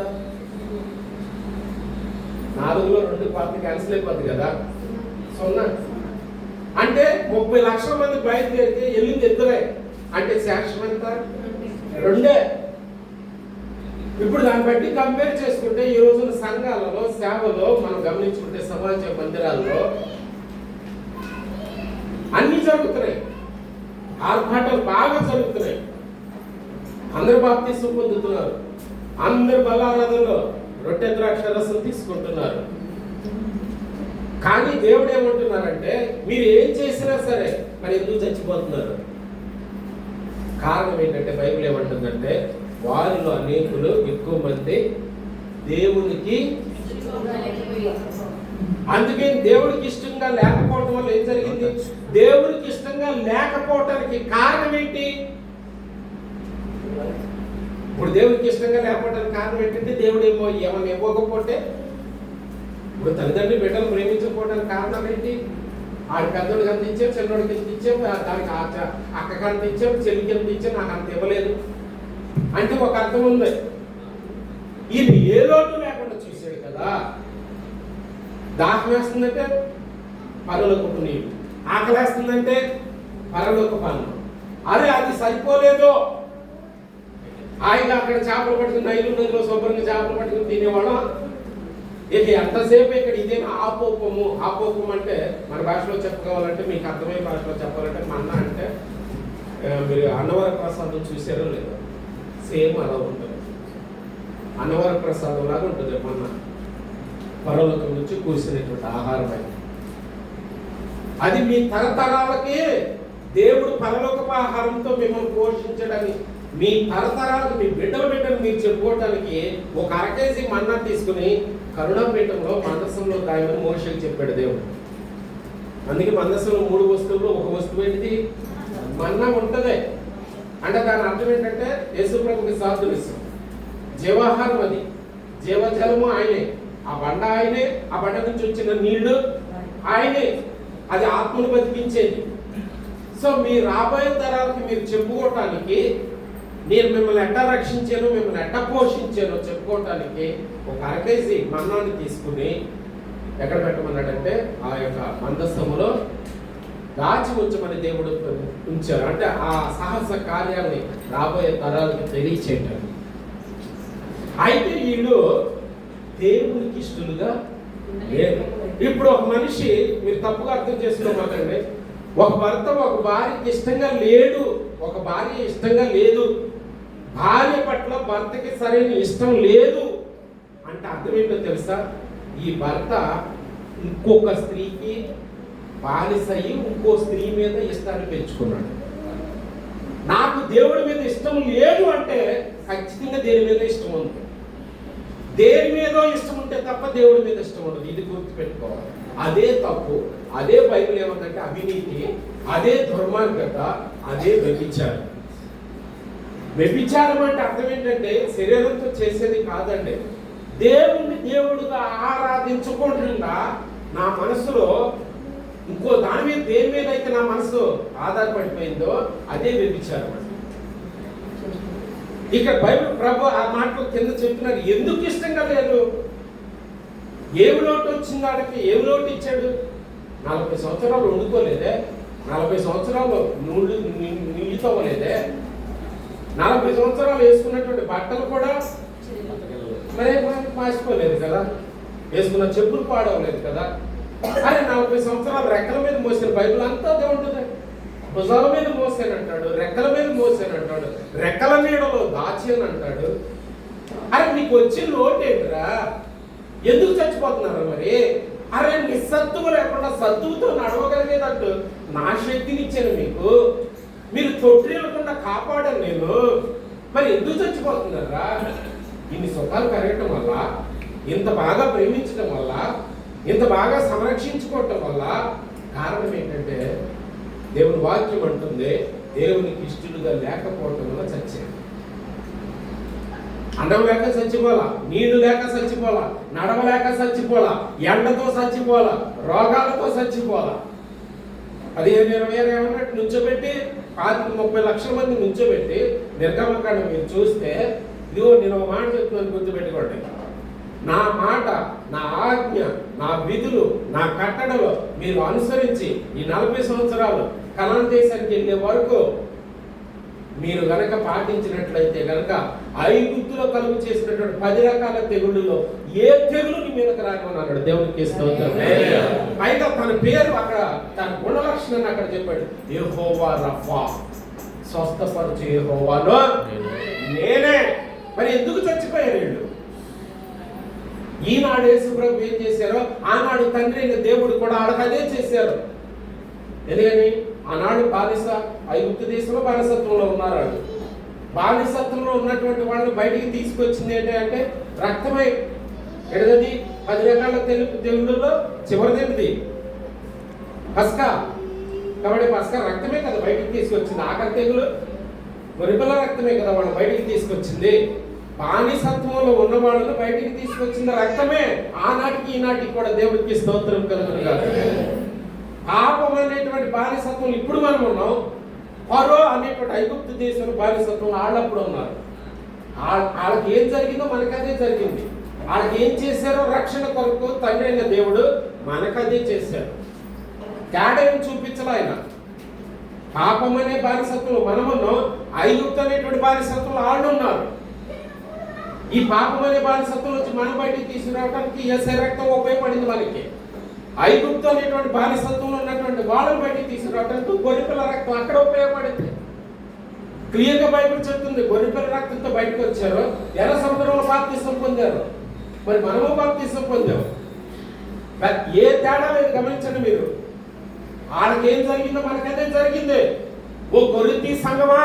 4లో 2 పార్టీ క్యాన్సిల్ అయిపోద్ది కదా. 0 అంటే 30 లక్షల మంది బయలుదేరితే వెళ్ళింది 2 అంటే శేషం ఎంత? 2. ఇప్పుడు దాన్ని బట్టి కంపేర్ చేసుకుంటే ఈ రోజున సంఘాలలో సేవలో మనం గమనించుకుంటే సమాజ మందిరాల్లో అన్ని జరుగుతున్నాయి, ఆర్భాటాలు బాగా జరుగుతున్నాయి. అందరు బాప్తిసం పొందుతున్నారు, అందరు బలారాధనలో రొట్టె ద్రాక్షరసం తీసుకుంటున్నారు. కానీ దేవుడు ఏమంటున్నారంటే మీరు ఏం చేసినా సరే మరి ఎందుకు చచ్చిపోతున్నారు? కారణం ఏంటంటే బైబిల్ ఏమంటుందంటే వారిలో అనేకులు ఎక్కువ మంది దేవునికి, అందుకే దేవుడికి ఇష్టంగా లేకపోవడం వల్ల ఏం జరిగింది? దేవుడికి ఇష్టంగా లేకపోవటానికి కారణం ఏంటి? ఇప్పుడు దేవుడికి ఇష్టంగా లేకపోవడానికి కారణం ఏంటంటే దేవుడు ఏమన్నా ఇవ్వకపోతే, ఇప్పుడు తల్లిదండ్రులు బిడ్డలు ప్రేమించకపోవడానికి కారణం ఏంటి? ఆడి పెద్దోడికి అంత ఇచ్చాం, చిన్నోడికి ఎంత ఇచ్చాం, దానికి అక్కకి అంత ఇచ్చాం, చెల్లికి ఎంత ఇచ్చాం, నాకు అంత ఇవ్వలేదు అంటే ఒక అర్థం ఉంది. ఈయన ఏ లోటు లేకుండా చూశాడు కదా. దాహం వేస్తుందంటే పరలోకపు నీళ్ళు, ఆకలి వేస్తుందంటే పరలోకపు అన్నం. అరే అది సరిపోలేదు, ఆయన అక్కడ చేపలు పట్టుకుని నైలు నదిలో శుభ్రంగా చేపలు పట్టుకుని తినేవాళ్ళం. ఇక ఎంతసేపు ఇక్కడ ఇదేనా ఆపోపము. ఆపోపం అంటే మన భాషలో చెప్పుకోవాలంటే, మీకు అర్థమయ్యే భాషలో చెప్పాలంటే మన్నా అంటే మీరు అన్నవర ప్రసాదం చూసారో లేదో, సేమ్ అలా ఉంటుంది. అన్నవర ప్రసాదం లాగా ఉంటుంది మన్నా, పరలోకం నుంచి కూర్చునేటువంటి ఆహారం. అది మీ తరతరాలకి దేవుడు పరలోకపు ఆహారంతో మిమ్మల్ని పోషించడానికి, మీ తరతరాలకు మీ బిడ్డలు మీరు చెప్పుకోవటానికి ఒక అరకేజీ మన్నా తీసుకుని కరుణాపీఠంలో మందసంలో దాయమని మోషేకి చెప్పాడు దేవుడు. అందుకే మందసంలో 3 వస్తువులు, ఒక వస్తువు ఏంటిది? మన్నా ఉంటదే. అంటే దాని అర్థం ఏంటంటే యేసుప్రభుకి సాధునిస్తాం, జీవాహారం, అది జీవజలము ఆయనే, ఆ బండ ఆయనే, ఆ బండ నుంచి వచ్చిన నీళ్లు ఆయనే, అది ఆత్మను బతికించేది. సో మీ రాబోయే తరాలకి మీరు చెప్పుకోవటానికి, నేను మిమ్మల్ని ఎట్టా రక్షించాను, మిమ్మల్ని ఎట్టా పోషించానో చెప్పుకోవటానికి ఒక అరకేజీ మన్నాన్ని తీసుకుని ఎక్కడ పెట్టమన్నాడంటే ఆ యొక్క మందసములో దాచి ఉంచమని దేవుడు ఉంచారు. అంటే ఆ సాహస కార్యాన్ని రాబోయే తరాలకు తెలియచేయటం. అయితే వీళ్ళు దేవునికి ఇష్టలుగా లేదు. ఇప్పుడు ఒక మనిషి, మీరు తప్పుగా అర్థం చేసుకోమాకండి, ఒక భర్త ఒక భార్యకి ఇష్టంగా లేడు, ఒక భార్య ఇష్టంగా లేదు, భార్య పట్ల భర్తకి సరైన ఇష్టం లేదు అంటే అర్థం ఏంటో తెలుసా? ఈ భర్త ఇంకొక స్త్రీకి బానిసయ్యి ఇంకో స్త్రీ మీద ఇష్టాన్ని పెంచుకున్నాడు. నాకు దేవుడి మీద ఇష్టం లేదు అంటే ఖచ్చితంగా దేని మీద ఇష్టం ఉంది. దేని మీద ఇష్టం ఉంటే తప్ప దేవుడి మీద ఇష్టం ఉండదు. ఇది గుర్తుపెట్టుకోవాలి. అదే తప్పు. అదే బైబిల్ ఏమందంటే అవినీతి, అదే దుర్మార్గత, అదే వ్యభిచారం. వ్యభిచారం అంటే అర్థం ఏంటంటే శరీరంతో చేసేది కాదండి. దేవుణ్ణి దేవుడుగా ఆరాధించకుండా నా మనసులో ఇంకో దాని మీద, దేని మీద అయితే నా మనసు ఆధారపడిపోయిందో అదే వ్యభిచారం అండి. ఇక్కడ బైబిల్ ప్రభు ఆ మాటలు కింద చెప్తున్నారు. ఎందుకు ఇష్టంగా లేదు? ఏమి లోటు వచ్చింది వాళ్ళకి? ఏమి లోటు ఇచ్చాడు? 40 సంవత్సరాలు వండుకోలేదే, 40 సంవత్సరాలు నీళ్ళు తవ్వలేదే, 40 సంవత్సరాలు వేసుకున్నటువంటి బట్టలు కూడా మరే మాసిపోలేదు కదా, వేసుకున్న చెప్పులు పాడవలేదు కదా. అరే 40 సంవత్సరాలు రెక్కల మీద మోసిన బైబిల్ అంతా అదే ఉంటుంది. భుజాల మీద మోసానంటాడు, రెక్కల మీద మోసానంటాడు, రెక్కల నీడలో దాచేని అంటాడు. అరే నీకు వచ్చే లోటేంటిరా? ఎందుకు చచ్చిపోతున్నారు మరి? అరే నిస్సత్తువు లేకుండా సత్తువుతో నడవగలిగేటట్టు నా శక్తిని ఇచ్చాను మీకు, మీరు తొట్టిల్లకుండా కాపాడాను నేను, మరి ఎందుకు చచ్చిపోతున్నారా? ఇన్ని సుఖాలు కలగటం వల్ల, ఇంత బాగా ప్రేమించడం వల్ల, ఇంత బాగా సంరక్షించుకోవటం వల్ల కారణం ఏంటంటే దేవుని వాక్యం అంటుంది దేవునికి ఇష్టలుగా లేకపోవటం వల్ల చచ్చాడు. అన్నం లేక చచ్చిపోలా, నీళ్లు లేక చచ్చిపోలా, నడవలేక చచ్చిపోలా, ఎండతో చచ్చిపోలా, రోగాలతో చచ్చిపోలా. 15-20 ఏమన్నట్టు నుంచోబెట్టి 25-30 లక్షల మంది నుంచోబెట్టి నిర్గమకాండం మీరు చూస్తే, ఇదిగో నేను ఒక మాట చెప్తున్నాను, గుర్తుపెట్టుకోండి. నా మాట, నా ఆజ్ఞ, నా విధులు, నా కట్టడలు మీరు అనుసరించి ఈ 40 సంవత్సరాలు కనాన్ దేశానికి వెళ్ళే వరకు మీరు గనక పాటించినట్లయితే గనక ఐగుప్తులో కలుగు చేసినటువంటి 10 రకాల తెగుళ్ళలో ఏ తెగులు నీ మీదకి రాని అన్నాడు. దేవునికి స్తోత్రం. పైగా తన పేరు అక్కడ, తన గుణ లక్షణాన్ని అక్కడ చెప్పాడు. యెహోవా రఫా, స్వస్థపరచు యెహోవాను మరి ఎందుకు చచ్చిపోయారు వీళ్ళు? ఈనాడు యేసుప్రభు ఏం చేశారో ఆనాడు తండ్రి అయిన దేవుడు కూడా వాళ్ళకి అదే చేశారు. ఎందుకని ఆనాడు బానిస ఐగుప్తు దేశంలో బానిసత్వంలో ఉన్నారు. వాళ్ళు బానిసత్వంలో ఉన్నటువంటి వాళ్ళని బయటికి తీసుకొచ్చింది ఏంటంటే రక్తమై. ఎడగది 10 రకాల తెగుళ్ళలో చివరిదేంటిది పస్కా. కాబట్టి పస్కా రక్తమే కదా బయటికి తీసుకొచ్చింది. ఆఖరి తెగులు గొర్రెపిల్ల రక్తమే కదా వాళ్ళు బయటికి తీసుకొచ్చింది. బానిసత్వంలో ఉన్న వాళ్ళను బయటికి తీసుకొచ్చింది రక్తమే. ఆనాటికి ఈనాటికి కూడా దేవుడికి స్తోత్రం కలుగును గాక. పాపం అనేటువంటి బానిసత్వం ఇప్పుడు మనం ఉన్నాం. ఫరో అనేటువంటి ఐగుప్తు దేశంలో బానిసత్వం వాళ్ళప్పుడు ఉన్నారు. వాళ్ళకి ఏం జరిగిందో మనకదే జరిగింది. వాళ్ళకి ఏం చేశారో రక్షణ కొరకు తండ్రి అయిన దేవుడు మనకదే చేశారు. తేడా ఏం చూపించాలి ఆయన. పాపం అనే బానిసత్వం మనమున్నాం, ఐగుప్తు అనేటువంటి బానిసత్వం వాళ్ళు ఉన్నారు. ఈ పాపం అనే బానిసత్వం నుంచి మనం బయటికి తీసుకురావడానికి యేసయ్య రక్తం ఉపయోగపడింది మనకి. ఐగుప్తు అనేటువంటి బానిసత్వంలో ఉన్నటువంటి వాళ్ళని బయటికి తీసుకురావడానికి గొర్రెపిల్ల రక్తం అక్కడ ఉపయోగపడింది. క్లియర్గా బైబిల్ చెప్తుంది. గొర్రెపిల్ల రక్తంతో బయటకు వచ్చారు, ఎర్ర సముద్రంలో బాప్తిసం పొందారు. మరి మనము బాప్తిసం పొందాము. ఏ తేడా లేదు గమనించండి మీరు. వాళ్ళకి ఏం జరిగిందో మనకదే జరిగింది. ఓ గొర్రె సంగమా,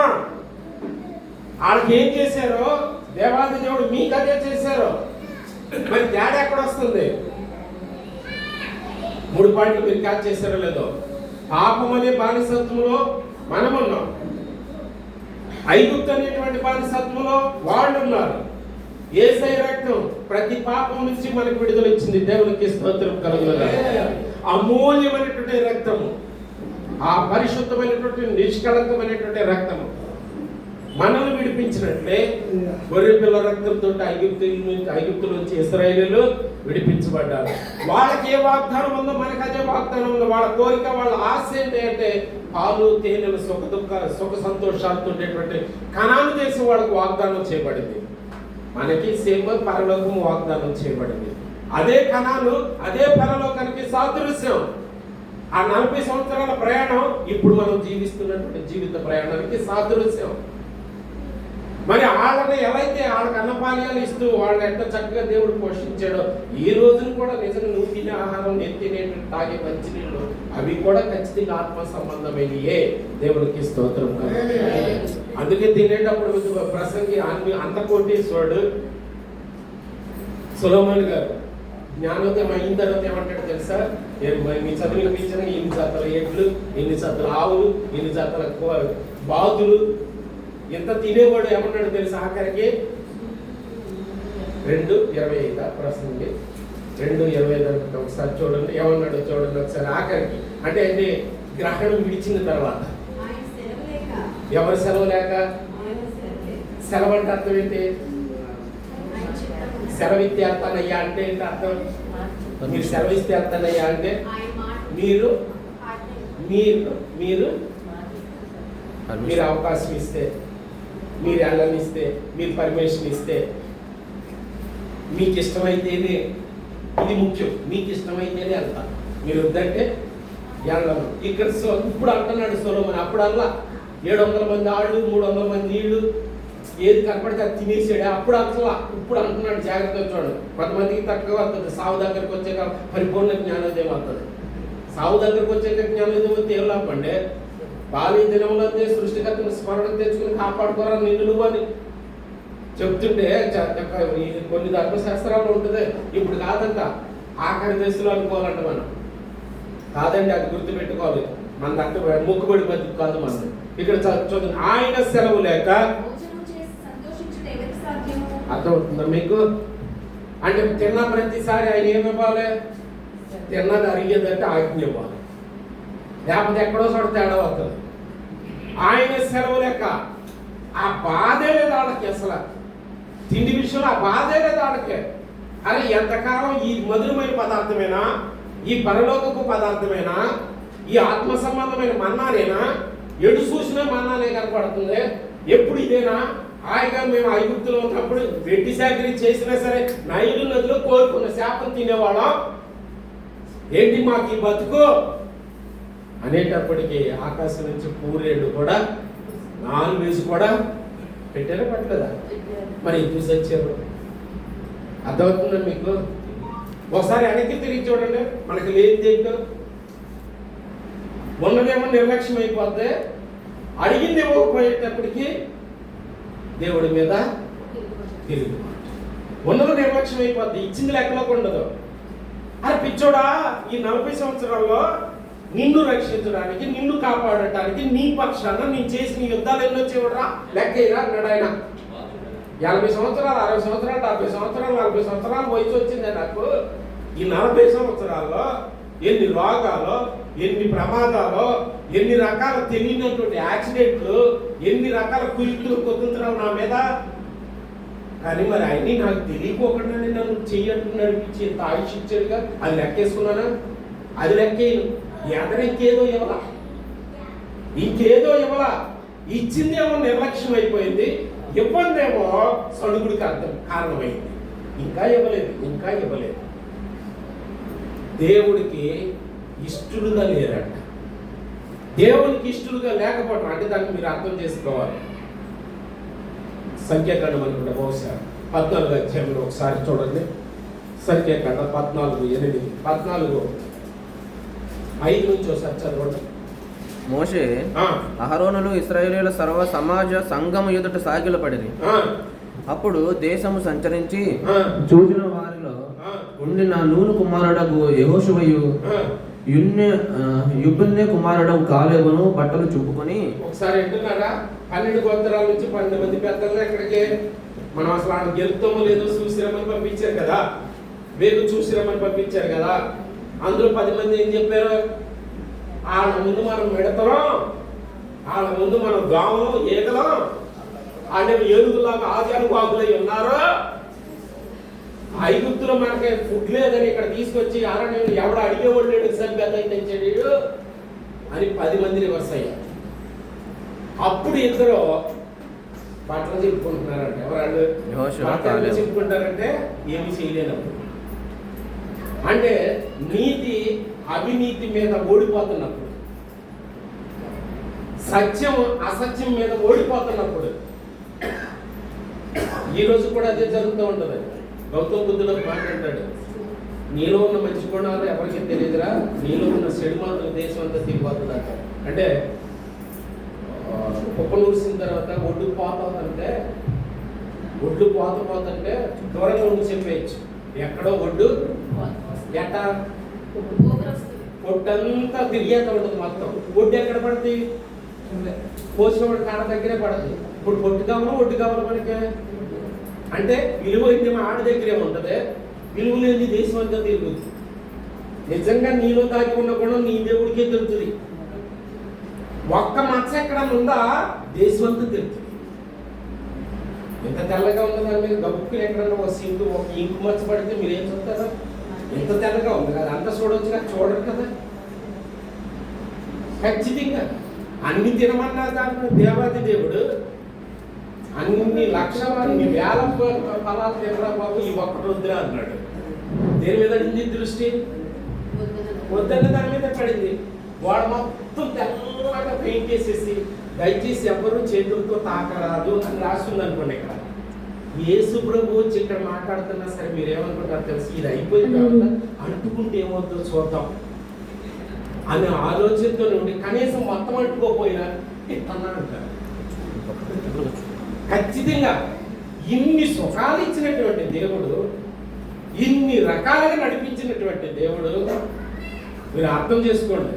వాళ్ళకి ఏం చేశారో దేవాది దేవుడు మీకు అదే చేశారు. మరి తేడా ఎక్కడ వస్తుంది? 3 పాయింట్లు మీరు క్యాచ్ చేశారో లేదో. పాపం అనే బానిసత్వంలో మనమున్నాం, ఐగుప్తు అనేటువంటి బానిసత్వంలో వాళ్ళు ఉన్నారు. యేసయ్య రక్తం ప్రతి పాపం నుంచి మనకు విడుదల ఇచ్చింది. దేవునికి స్తోత్రం కలుగును గాక. అమూల్యమైనటువంటి రక్తము, ఆ పరిశుద్ధమైనటువంటి నిష్కళంకమైనటువంటి రక్తము మనల్ని విడిపించినట్లే గొర్రెపిల్ల రక్తంతో ఐగుప్తు నుంచి ఇశ్రాయేలీయులు విడిపించబడ్డారు. వాళ్ళకి ఏ వాగ్దానం ఉందో మనకు అదే వాగ్దానం ఉంది. వాళ్ళ కోరిక, వాళ్ళ ఆశ ఏంటి అంటే పాలు తేనెలు సుఖ సంతోషాలతో ఉండేటువంటి కనాను దేశం వాళ్ళకు వాగ్దానం చేయబడింది. మనకి సేవ పరలోకం వాగ్దానం చేయబడింది. అదే కనాను, అదే పరలోకానికి సాదృశ్యం. ఆ 40 సంవత్సరాల ప్రయాణం ఇప్పుడు మనం జీవిస్తున్నటువంటి జీవిత ప్రయాణానికి సాదృశ్యం. మరి వాళ్ళని ఎవరైతే వాళ్ళకి అన్నపానీయాలు ఇస్తూ వాళ్ళని ఎంత చక్కగా దేవుడు పోషించాడో ఈ రోజును కూడా నిజంగా నువ్వు తినే ఆహారం, నేను తినేటువంటి తాగే మంచినీళ్ళు అవి కూడా ఖచ్చితంగా ఆత్మ సంబంధమైనయే. దేవుడికి స్తోత్రం. అందుకే తినేటప్పుడు ప్రసంగి అంత కోటేశ్వరుడు సొలొమోను గారు జ్ఞానోదయం అయిన తర్వాత ఏమంటాడు తెలుసా? మీ చదివినిపించిన ఎన్ని జాతల ఎడ్లు, ఎన్ని జాతల ఆవులు, ఎన్ని జాతల బాతులు, ఎంత తినేవాడు ఏమన్నాడు తెలుసా? ఆఖరికి 2:25 ప్రసంగి 2:25 ఒకసారి చూడండి ఏమన్నాడు చూడండి ఒకసారి. ఆఖరికి అంటే ఏంటి? గ్రహణం విడిచిన తర్వాత ఎవరు సెలవు లేక, సెలవు అంటే అర్థం ఏంటి? సెలవిస్తే వెళ్తానయ్యా అంటే ఏంటి అర్థం? మీరు సెలవిస్తే వెళ్తానయ్యా అంటే మీరు మీరు మీరు మీరు అవకాశం ఇస్తే, మీరు వెళ్ళనిస్తే, మీరు పర్మిషన్ ఇస్తే, మీకు ఇష్టమైతేనే, ఇది ముఖ్యం, మీకు ఇష్టమైతేనే వెళ్తా, మీరు వద్దంటే వెళ్ళను. ఇక్కడ ఇప్పుడు అంటున్నాడు సొలొమోను. అప్పుడు అలా 700 మంది ఆళ్ళు, 300 మంది నీళ్లు, ఏది కనపడితే అది తినేసాడు. అప్పుడు అట్లా ఇప్పుడు అంటున్నాడు జాగ్రత్తగా చూడండి. కొంతమందికి తక్కువ వస్తుంది. సావు దగ్గరకు వచ్చాక పరిపూర్ణ జ్ఞానోదయం వస్తుంది. సావు దగ్గరకు వచ్చాక జ్ఞానోదయం వస్తే ఏం లాభండి? బాల్య దినంలో సృష్టికర్తను స్మరణ తెచ్చుకుని కాపాడుకోరా నిన్ను నువ్వు అని చెప్తుంటే కొన్ని ధర్మశాస్త్రాలు ఉంటుంది. ఇప్పుడు కాదంట, ఆఖరి దశలో అనుకోవాలంట మనం. కాదండి, అది గుర్తుపెట్టుకోవాలి. మన దగ్గర మొక్కుబడి బతుకు కాదు మనది. ఇక్కడ చూడండి, ఆయన సెలవు లేక అర్థమవుతుందా మీకు? అంటే తిన్న ప్రతిసారి ఆయన ఏమివ్వాలి? తిన్నది అరిగేదంటే ఆజ్ఞ ఇవ్వాలి, లేకపోతే ఎక్కడో చోట తేడా వస్తుంది. ఆయన సెలవు లేక ఆ బాధే లేదు వాళ్ళకి. అసలు తిండి విషయంలో ఆ బాధే లేదు వాళ్ళకి. అరే ఎంతకాలం ఈ మధురమైన పదార్థమేనా, ఈ పరలోకపు పదార్థమేనా, ఈ ఆత్మ సంబంధమైన మన్నానేనా? ఎడు చూసినా మన్నానే కనపడుతుంది. ఎప్పుడు ఇదేనా? హాయిగా మేము ఐగుప్తులో ఉన్నప్పుడు వెట్టి చాకరీ చేసినా సరే నైలు నదిలో కోరుకున్న శాపం తినేవాళ్ళం. ఏంటి మాకు ఈ బతుకు అనేటప్పటికీ ఆకాశం నుంచి పూరేళ్ళు కూడా 4 వేసి కూడా పెట్టారా పెట్టలేదా? మరి ఎందుకు వచ్చారు? అర్థమవుతుందా మీకు? ఒకసారి వెనక్కి తిరిగి చూడండి. మనకి లేదు దేంట్లో ఉన్నదేమో నిర్లక్ష్యం అయిపోతే అడిగింది ఇవ్వకపోయేటప్పటికి దేవుడి మీద తిరిగి ఉన్నది నిర్లక్ష్యం అయిపోద్ది, ఇచ్చింది లెక్కలోకి ఉండదు. అరే పిచ్చోడా, ఈ 40 సంవత్సరాల్లో నిన్ను రక్షించడానికి, నిన్ను కాపాడటానికి, నీ పక్షాన నేను చేసిన యుద్ధాలు ఎన్నో వచ్చేవాడురా, లెక్క ఇలా అన్నాడు ఆయన. 50 సంవత్సరాలు, 60 సంవత్సరాలు, 70 సంవత్సరాలు, 40 సంవత్సరాలు వయసు వచ్చిందే నాకు. ఈ 40 సంవత్సరాల్లో ఎన్ని రోగాలు, ఎన్ని ప్రమాదాలు, ఎన్ని రకాల తెలియనటువంటి యాక్సిడెంట్లు, ఎన్ని రకాల కుయుక్తులు కుతంత్రాలు నా మీద. కానీ మరి అన్నీ నాకు తెలియకోకుండా నన్ను చెయ్యట్టు నడిపించి ఎంత ఆయుష్ ఇచ్చాడుగా, అది లెక్కేసుకున్నానా? అది లెక్కేను. ఎదరెక్కేదో ఇవ్వలా, ఇంకేదో ఇవ్వలా. ఇచ్చిందేమో నిర్లక్ష్యం అయిపోయింది, ఇవ్వందేమో సడుగుడికి కారణమైంది. ఇంకా ఇవ్వలేదు. దేవుడికి ఇష్టలుగా లేరంట. దేవునికి ఇష్టలుగా లేకపోవడం అంటే దాన్ని మీరు అర్థం చేసుకోవాలి. సంఖ్యాకాండం అనుకుంటే బహుశా 14వ అధ్యాయంలో ఒకసారి చూడండి. సంఖ్యాకాండం 14:8-14:5 నుంచి ఒకసారి చదవండి. మోషే అహరోనులు ఇశ్రాయేలీయుల సర్వ సమాజ సంఘము ఎదుట సాగిలపడిరి. అప్పుడు దేశము సంచరించి చూసిన వారిలో ఉండిన నూను కుమారుడకు యెహోషువయు యుబ్బన్నే కుమారుడకు కాలేబును బట్టలు చుట్టుకొని. ఒకసారి అంటున్నారా, 12 గోత్రాల నుంచి 12 మంది పెద్దలను ఎక్కడికి మనం అసలు ఆయన గెలుపుతామో లేదో చూసిరమని పంపించారు కదా, వేగు చూసిరమని పంపించారు కదా. అందులో 10 మంది ఏం చెప్పారు? వాళ్ళ ముందు మనం మెడతలం, వాళ్ళ ముందు మనం దోమలం, ఈగలం, అంటే ఏనుగులాగా ఆచారు బాగులై ఉన్నారు. ఐగుప్తులో మనకి ఫుడ్ లేదని ఇక్కడ తీసుకొచ్చి అరణ్యం ఎవడ అడిగేవాడు లేడు, సభ్యత తెచ్చాడు అని 10 మంది రివర్స్ అయ్యారు. అప్పుడు ఇద్దరు బట్టలు చెప్పుకుంటున్నారంటే, ఎవరు బట్టలు చెప్పుకుంటారంటే ఏమి చేయలేనప్పుడు, అంటే నీతి అవినీతి మీద ఓడిపోతున్నప్పుడు, సత్యం అసత్యం మీద ఓడిపోతున్నప్పుడు. ఈ రోజు కూడా అదే జరుగుతూ ఉంటుంది. గౌతమ బుద్ధుడు మాట్లాడాడు, నీలో ఉన్న మంచి గుణాలు ఎవరికి తెలియదురా, నీలో ఉన్న చెడు మాత్రం దేశం అంతా తిరిగిపోతుంది అంట. అంటే కుప్ప నూరిసిన తర్వాత ఒడ్డు పోతుందంటే, ఒడ్లు పోతుంటే దూరంగా ఉండి చెప్పేయచ్చు, ఎక్కడో ఒడ్డు ఎట్ట పొట్టంతా తిరిగేత ఉంటుంది మొత్తం. ఒడ్డు ఎక్కడ పడుతుంది? పోసిన వాడు కాడ దగ్గరే పడుతుంది. ఇప్పుడు పొట్టు కావాలా ఒడ్డు కావాలి మనకి? అంటే విలువ అయితే ఆడ దగ్గరే ఉంటుంది, విలువ లేని దేశం అంతా తిరుగుతుంది. నిజంగా నీలో దాగి ఉన్న గుణం నీ దేవుడికే తెలుస్తుంది. ఒక్క మచ్చ ఎక్కడ ఉందా దేశం అంతా తెలుస్తుంది. ఎంత తెల్లగా ఉందో దాని మీద గబుక్కులు ఎక్కడన్నా ఒక సింకు ఒక ఇంకు మచ్చ పడితే మీరు ఏం చూస్తారా? ఎంత తెల్లగా ఉంది కదా, అంత చూడవచ్చు కదా, చూడరు కదా. ఖచ్చితంగా అన్ని తినమన్నా దాంట్లో దేవాది దేవుడు అన్ని లక్షల వేల ఫలాలు తినరా బాబు, ఈ ఒక్కటి వద్దురా అన్నాడు. దేని మీద పడింది దృష్టి? వద్దన్న దాని మీద పడింది. వాడు మొత్తం తెల్లగా పెయింట్ చేసేసి దయచేసి ఎవరు చేతులతో తాకరాదు అని రాస్తుంది అనుకోండి. ఇక్కడ యేసు ప్రభు వచ్చి ఇక్కడ మాట్లాడుతున్నా సరే మీరేమనుకుంటారు తెలుసు, ఇది అయిపోయింది కాబట్టి అంటుకుంటే ఏమవుతుందో చూద్దాం అనే ఆలోచనతో ఉండి కనీసం మొత్తం అంటుకోపోయినా ఇట్టన్నా అంటారు. ఖచ్చితంగా ఇన్ని సుఖాలు ఇచ్చినటువంటి దేవుడు, ఇన్ని రకాలుగా నడిపించినటువంటి దేవుడు, మీరు అర్థం చేసుకోండి.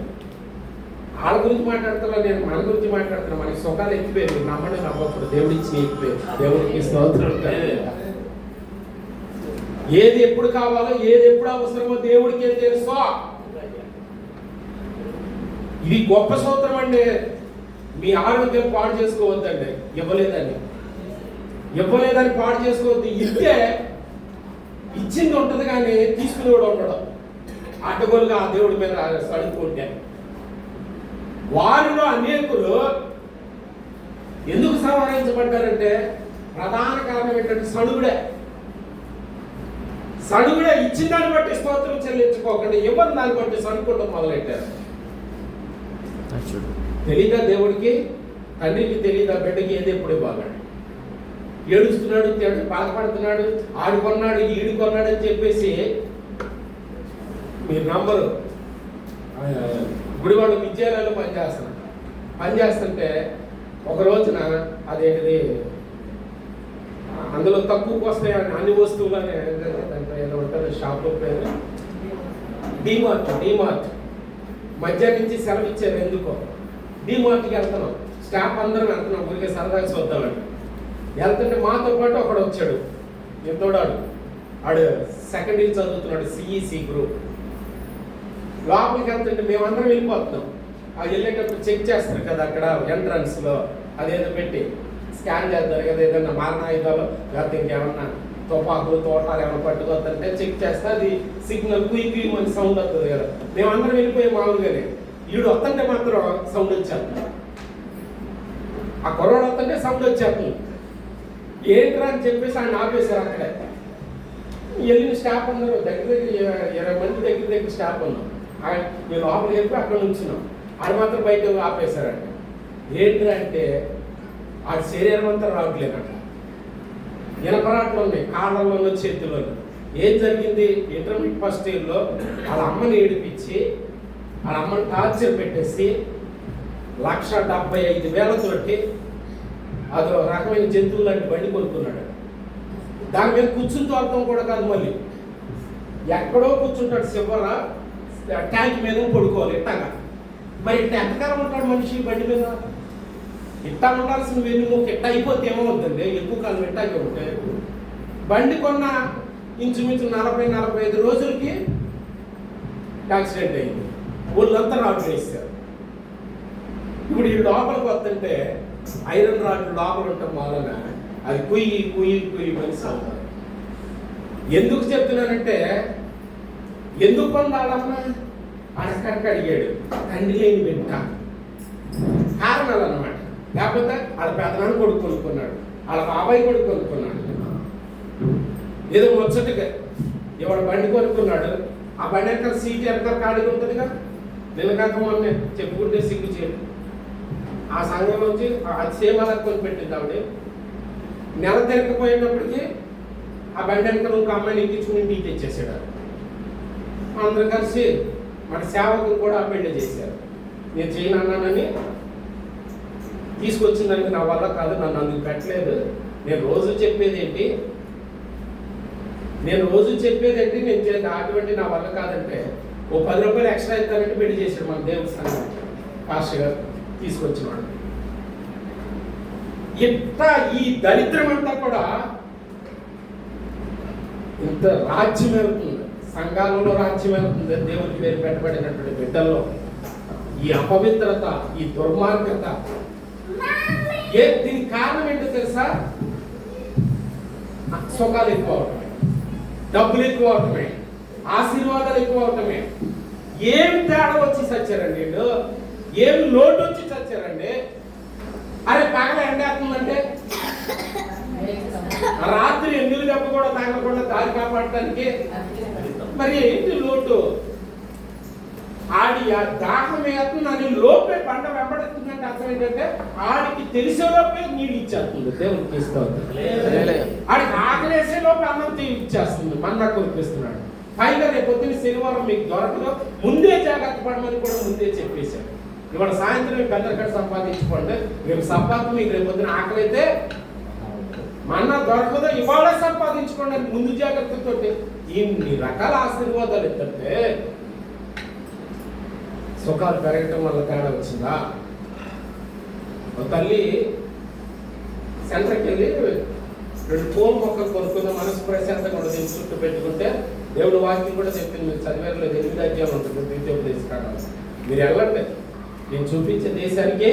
వాళ్ళ గురించి మాట్లాడుతున్నా, నేను మన గురించి మాట్లాడుతున్నా. మనకి సుఖాలు ఎక్కిపోయారు, మీరు నమ్మడం నమ్మప్పుడు దేవుడు ఇచ్చిన ఎక్కిపోయారు. దేవుడికి స్తోత్రం. ఏది ఎప్పుడు కావాలో, ఏది ఎప్పుడు అవసరమో దేవుడికి ఏం తెలుసో. ఇది గొప్ప సూత్రం అండి. మీ ఆరోగ్యం పాడు చేసుకోవద్దండి, ఇవ్వలేదని పాడు చేసుకోవద్దు. ఇస్తే ఇచ్చింది ఉంటుంది కానీ తీసుకునేవాడు ఉండడం. అడ్డగోలుగా ఆ దేవుడి మీద సడుకుంటే వారిలో అనేకులు ఎందుకు సంహరించబడ్డారంటే ప్రధాన కారణం ఏంటంటే సడుగుడే. ఇచ్చిన దాన్ని బట్టి స్తోత్రం చెల్లించుకోకుండా ఇవ్వని దాన్ని బట్టి సడుకోవడం మొదలెట్టారు. తెలీదా దేవుడికి? తండ్రికి తెలీదా బిడ్డకి ఏది ఎప్పుడు ఇవ్వాలండి? ఏడుస్తున్నాడు, బాధపడుతున్నాడు, ఆడు కొన్నాడు, ఈడు కొన్నాడు అని చెప్పేసి మీరు నమ్మరు. గుడివాళ్ళు విద్యాలయాల్లో పనిచేస్తుంటే ఒక రోజున అదేంటిది అందులో తక్కువకు వస్తాయి అన్ని వస్తువులు అని దాంట్లో ఏదో ఉంటుంది షాప్లో పేరు డిమార్ట్. మధ్యాహ్నం నుంచి సెలవు ఇచ్చారు. ఎందుకో డిమార్ట్కి వెళ్తున్నాం, స్టాఫ్ అందరం వెళ్తున్నాం, ఊరికే సరదాగా చూద్దామని వెళ్తుంటే మాతో పాటు ఒకడు వచ్చాడు. ఎంతోడాడు ఆడు సెకండ్ ఇయర్ చదువుతున్నాడు, సిఈసి గ్రూప్. లోపలికి వెళ్తుంటే మేమందరం వెళ్ళిపోతున్నాం. అది వెళ్ళేటప్పుడు చెక్ చేస్తారు కదా అక్కడ ఎంట్రన్స్లో, అదేదో పెట్టి స్కాన్ చేస్తారు కదా, ఏదైనా మారణాయుధాలు లేకపోతే ఇంకేమన్నా తుపాకులు తోటాలు ఏమైనా పట్టుకొద్దంటే చెక్ చేస్తే అది సిగ్నల్ కుయి మంచి సౌండ్ వస్తుంది కదా. మేమందరం వెళ్ళిపోయే మామూలుగానే, ఈడు వస్తుంటే మాత్రం సౌండ్ వచ్చేస్తుంది. ఆ కుర్రాడు వస్తుంటే సౌండ్ వచ్చేస్తుంది. ఏంట్రా అని చెప్పేసి ఆయన ఆపేశారు. అక్కడే వెళ్ళిన స్టాఫ్ అందరూ దగ్గర 20 మంది దగ్గర స్టాఫ్ ఉన్నాం. మేము లోపలికి వెళ్ళి అక్కడ నుంచున్నాం. ఆడు మాత్రం బయట ఆపేశారంట. ఏంట్రా అంటే ఆ శరీరం అంతా రావట్లేదంట, ఇనపరాట్లు ఉన్నాయి కాళ్ళల్లో చేతుల్లో. ఏం జరిగింది? ఇంటర్మీడియట్ ఫస్ట్ ఇయర్లో వాళ్ళ అమ్మని ఏడిపించి వాళ్ళ అమ్మని టార్చర్ పెట్టేసి 1,75,000 అదో రకమైన జంతువులు లాంటి బండి కొనుక్కున్నాడు. దాని మీద కూర్చుని తోడటం కూడా కాదు, మళ్ళీ ఎక్కడో కూర్చుంటాడు చివర ట్యాంక్ మీద పడుకోవాలి ఇట్టగా. మరి ఇట్ట ఎంతకాలం ఉంటాడు మనిషి బండి మీద? ఇట్టా ఉండాల్సిన వెన్నుముక ఇట్ట అయిపోతే ఏమవుతుందండి? ఎక్కువ కాలం ఇట్టాకే ఉంటే బండి కొన్న ఇంచుమించు 40-45 రోజులకి యాక్సిడెంట్ అయింది. ఊళ్ళంతా రాడ్లు వేస్తారు. ఇప్పుడు ఈ లోపలికి వస్తుంటే ఐరన్ రాడ్లు లోపల ఉండటం వలన అది కుయ్యి మనిషి అవుతారు. ఎందుకు చెప్తున్నానంటే, ఎందుకు పొందాలమ్మా అడక్కడికి అడిగాడు, తండ్రి లేని వెంట కారణాలు అన్నమాట. లేకపోతే వాళ్ళ పెదనాన్న కొడుకు కొనుక్కున్నాడు, వాళ్ళ బాబాయ్ కొడుకు కొనుక్కున్నాడు, ఏదో ముచ్చటగా ఇవాళ బండి కొనుక్కున్నాడు. ఆ బండి వెనకాల సీట్ వెనకాల ఖాళీగా ఉంటుందిగా. నిలకాక మొన్న చెప్పుకుంటే సిగ్గు చేయడు. ఆ సంఘం నుంచి అది సేమ్ అలా కొనిపెట్టింది ఆవిడ. నెల తిరగపోయేటప్పటికి ఆ బండి వెనకాల ఒక అమ్మాయిని ఎక్కించుకుని ఇంటికి తెచ్చేసాడు. అందరూ కలిసి మన సేవకులు కూడా ఆ పెళ్లి చేశారు. నేను చేయను అన్నానని తీసుకొచ్చిందానికి నా వల్ల కాదు, నన్ను అందుకు పెట్టలేదు. నేను రోజు చెప్పేది ఏంటి నేను చేద్దా అటువంటి నా వల్ల కాదంటే ఓ 10 రూపాయలు ఎక్స్ట్రా ఇస్తానంటే పెళ్లి చేశాడు మన దేవుడి సంఘం పాస్టర్ గారు తీసుకొచ్చినాడు. ఇంత ఈ దరిద్రం అంతా కూడా ఇంత రాజ్యం వెళ్తుంది, సంఘాలలో రాజ్యం వెళ్తుంది. దేవుడి పేరు పెట్టబడినటువంటి బిడ్డల్లో ఈ అపవిత్రత, ఈ దుర్మార్గత, దీనికి కారణం ఏంటో తెలుసా? సుఖాలు ఎక్కువ అవటమే, డబ్బులు ఎక్కువ అవటమే, ఆశీర్వాదాలు ఎక్కువ అవటమే. ఏం తేడా వచ్చి చచ్చారండి వీళ్ళు? ఏం లోటు వచ్చి చచ్చారండి? అరే పగల ఎండేస్తుందంటే రాత్రి ఎన్నిలు దెబ్బ కూడా తాగకుండా దారి కాపాడటానికి మరి ఏంటి లోటు? ఆడి దాహం వేస్తుందని లోపే పంట వెంబడుతుందంటే అర్థం ఏంటంటే ఆడికి తెలిసే లోపే నీళ్ళు ఇచ్చేస్తుంది. దేవుడికి ఇస్తుంది. ఆడికి ఆకలేసే లోపే అన్నం ఇచ్చేస్తుంది, మన్నా కురిపిస్తున్నాడు. పైగా రేపు పొద్దున్న శనివారం మీకు దొరకదు, ముందే జాగ్రత్త పడమని కూడా ముందే చెప్పేశాడు. ఇవాళ సాయంత్రం మీకు పెద్దక్కడ సంపాదించుకోండి, రేపు సంపాదన మీకు రేపు పొద్దున ఆకలైతే మన్నా దొరకదో ఇవాళ సంపాదించుకోండి అని ముందు జాగ్రత్తతో ఇన్ని రకాల ఆశీర్వాదాలు ఏంటంటే సుఖాలు పెరగటం వల్ల తేడా వచ్చిందా? ఒక తల్లి సెంటర్కి వెళ్ళి 2 పూల మొక్కలు కొనుక్కున్న మనసు ప్రశాంతంగా కూడా దీన్ని చుట్టూ పెట్టుకుంటే దేవుడు వాక్యం కూడా చెప్పింది. మీరు చదివేరలేదు, 8 అధ్యాయం ఉంటుంది ద్వితీయోపదేశకాండం. మీరు వెళ్ళండి, నేను చూపించే దేశానికి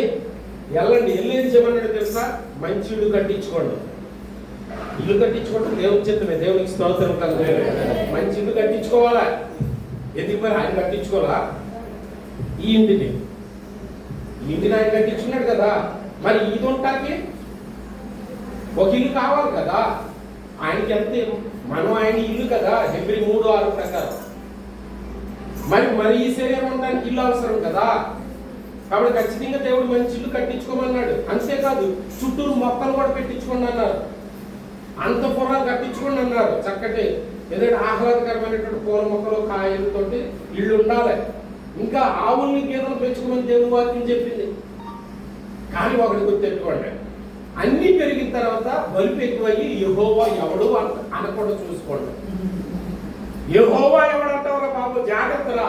వెళ్ళండి. వెళ్ళేది చెప్పన్నాడు తెలుసా? మంచి ఇల్లు కట్టించుకోండి. ఇల్లు కట్టించుకోవడం దేవుని చిత్తమే, దేవునికి స్తోత్రం కలుగు. మంచి ఇల్లు కట్టించుకోవాలా? ఎందుకు మరి ఆయన కట్టించుకోవాలా? ఈ ఇంటిని ఆయన కట్టించుకున్నాడు కదా, మరి ఇది ఉంటాకి ఒక ఇల్లు కావాలి కదా. ఆయనకి ఎంత మనం ఆయన ఇల్లు కదా, హెబ్రీ 3:6 ప్రకారం. మరి ఈ శరీరం ఉండడానికి ఇల్లు అవసరం కదా. కాబట్టి ఖచ్చితంగా దేవుడు మంచి ఇల్లు కట్టించుకోమన్నాడు. అంతేకాదు చుట్టూరు మొక్కలు కూడా పెట్టించుకోండి అన్నారు. అంత పొలాలు కట్టించుకోండి అన్నారు. చక్కటి ఏదైనా ఆహ్లాదకరమైనటువంటి పూల మొక్కలు కాయలతోటి ఇళ్ళు ఉండాలి. ఇంకా ఆవుల్ని గేదెలు పెంచుకోమని దేవుని వాక్యం చెప్పింది. కానీ ఒకటి గుర్తెట్టుకోండి, అన్నీ పెరిగిన తర్వాత బలుపు ఎక్కువయ్యి యెహోవా ఎవడు అనకుండా చూసుకోండి. యెహోవా ఎవడంటావురా బాబు, జాగ్రత్తరా.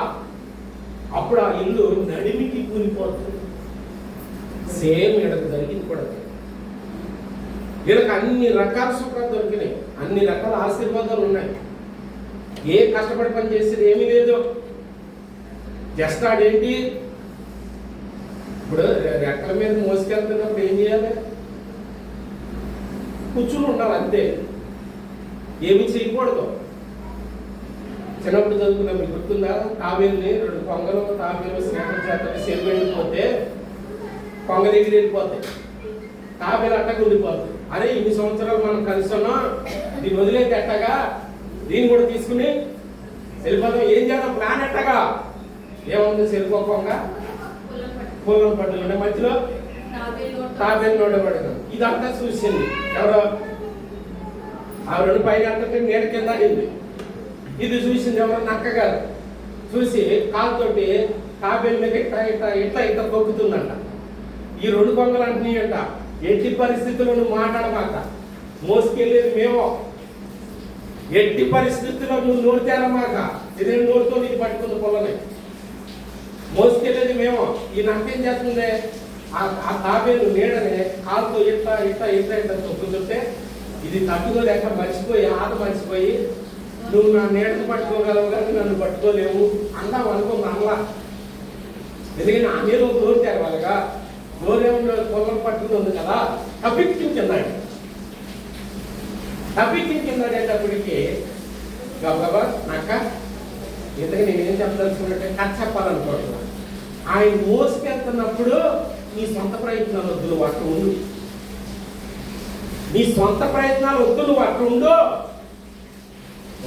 అప్పుడు ఆ ఇల్లు నడిమికి కూలిపోతుంది. సేమ్ ఇక్కడికి జరిగింది కూడా. వీళ్ళకి అన్ని రకాల సుఖాలు దొరికినాయి, అన్ని రకాల ఆశీర్వాదాలు ఉన్నాయి. ఏ కష్టపడి పని చేసేది ఏమీ లేదు. జస్ట్ ఆడేంటి, ఇప్పుడు రెక్కల మీద మోసుకెళ్తున్నప్పుడు ఏం చేయాలి? కూర్చుని ఉండాలి అంతే, ఏమి చేయకూడదు. చిన్నప్పుడు చదువుకున్నా, మీకు గుర్తుందా? తాబేలుని 2 కొంగలు తాబేలు స్నేహం చేత సెల్ వెళ్ళిపోతే కొంగ దగ్గర వెళ్ళిపోతాయి, తాబేలు అట్టగా ఉండిపోతుంది. అరే ఇన్ని సంవత్సరాలు మనం కలిసి ఉన్నాం, దీన్ని వదిలేది ఎట్టగా, దీన్ని కూడా తీసుకుని వెళ్ళిపోతాం. ఏం చేద్దాం ప్లాన్ ఎట్టగా? ఏముంది, వెళ్ళిపోకుండా పూలం పట్టుకుంటే మధ్యలో తాబేలు నోడబడినాం. ఇదంతా చూసింది ఎవరో, ఆ 2 పైన అంటే నీడ కింద అయింది. ఇది చూసింది ఎవరో, నక్క గారు. చూసి కాలుతోటి తాబేలు మీద ఇట్లా ఇట్లా ఇట్లా ఇట్లా తొక్కుతుందంట. ఈ 2 కొంగలు అంటున్నాయంట, ఎట్టి పరిస్థితుల్లో నువ్వు మాట్లాడమాక, మోసుకెళ్ళేది మేము, ఎట్టి పరిస్థితుల్లో నువ్వు నోరు తేరమాక, ఇదే నోరుతో నీకు పట్టుకుంది పొలని, మోసుకెళ్ళేది మేము. ఈ నక్కేం చేస్తుంది, ఆ తాబేలు నీడనే కాలుతో ఇట్లా ఇట్లా ఇట్లా ఇట్లా తొక్కుతుంటే ఇది తట్టుకోలేక మర్చిపోయి మర్చిపోయి నువ్వు నా నీడను పట్టుకోగలవు కానీ నన్ను పట్టుకోలేవు అన్నావు అనుకుంది. అల్లా ఎందుకని అనే రోజు నోరు తెరవాలిగా, నోరేమో పొలం పట్టుకుంది కదా, తప్పించిందాడేటప్పటికి గబగబా నాక ఇంతకు నేనేం చెప్పదలుచుకున్నట్టే కథ చెప్పాలనుకుంటున్నా. ఆయన మోసుకెళ్తున్నప్పుడు నీ సొంత ప్రయత్నాలు వద్దు, నువ్వు అట్టు ఉండు. నీ సొంత ప్రయత్నాలు వద్దు, నువ్వు అట్టు ఉండు.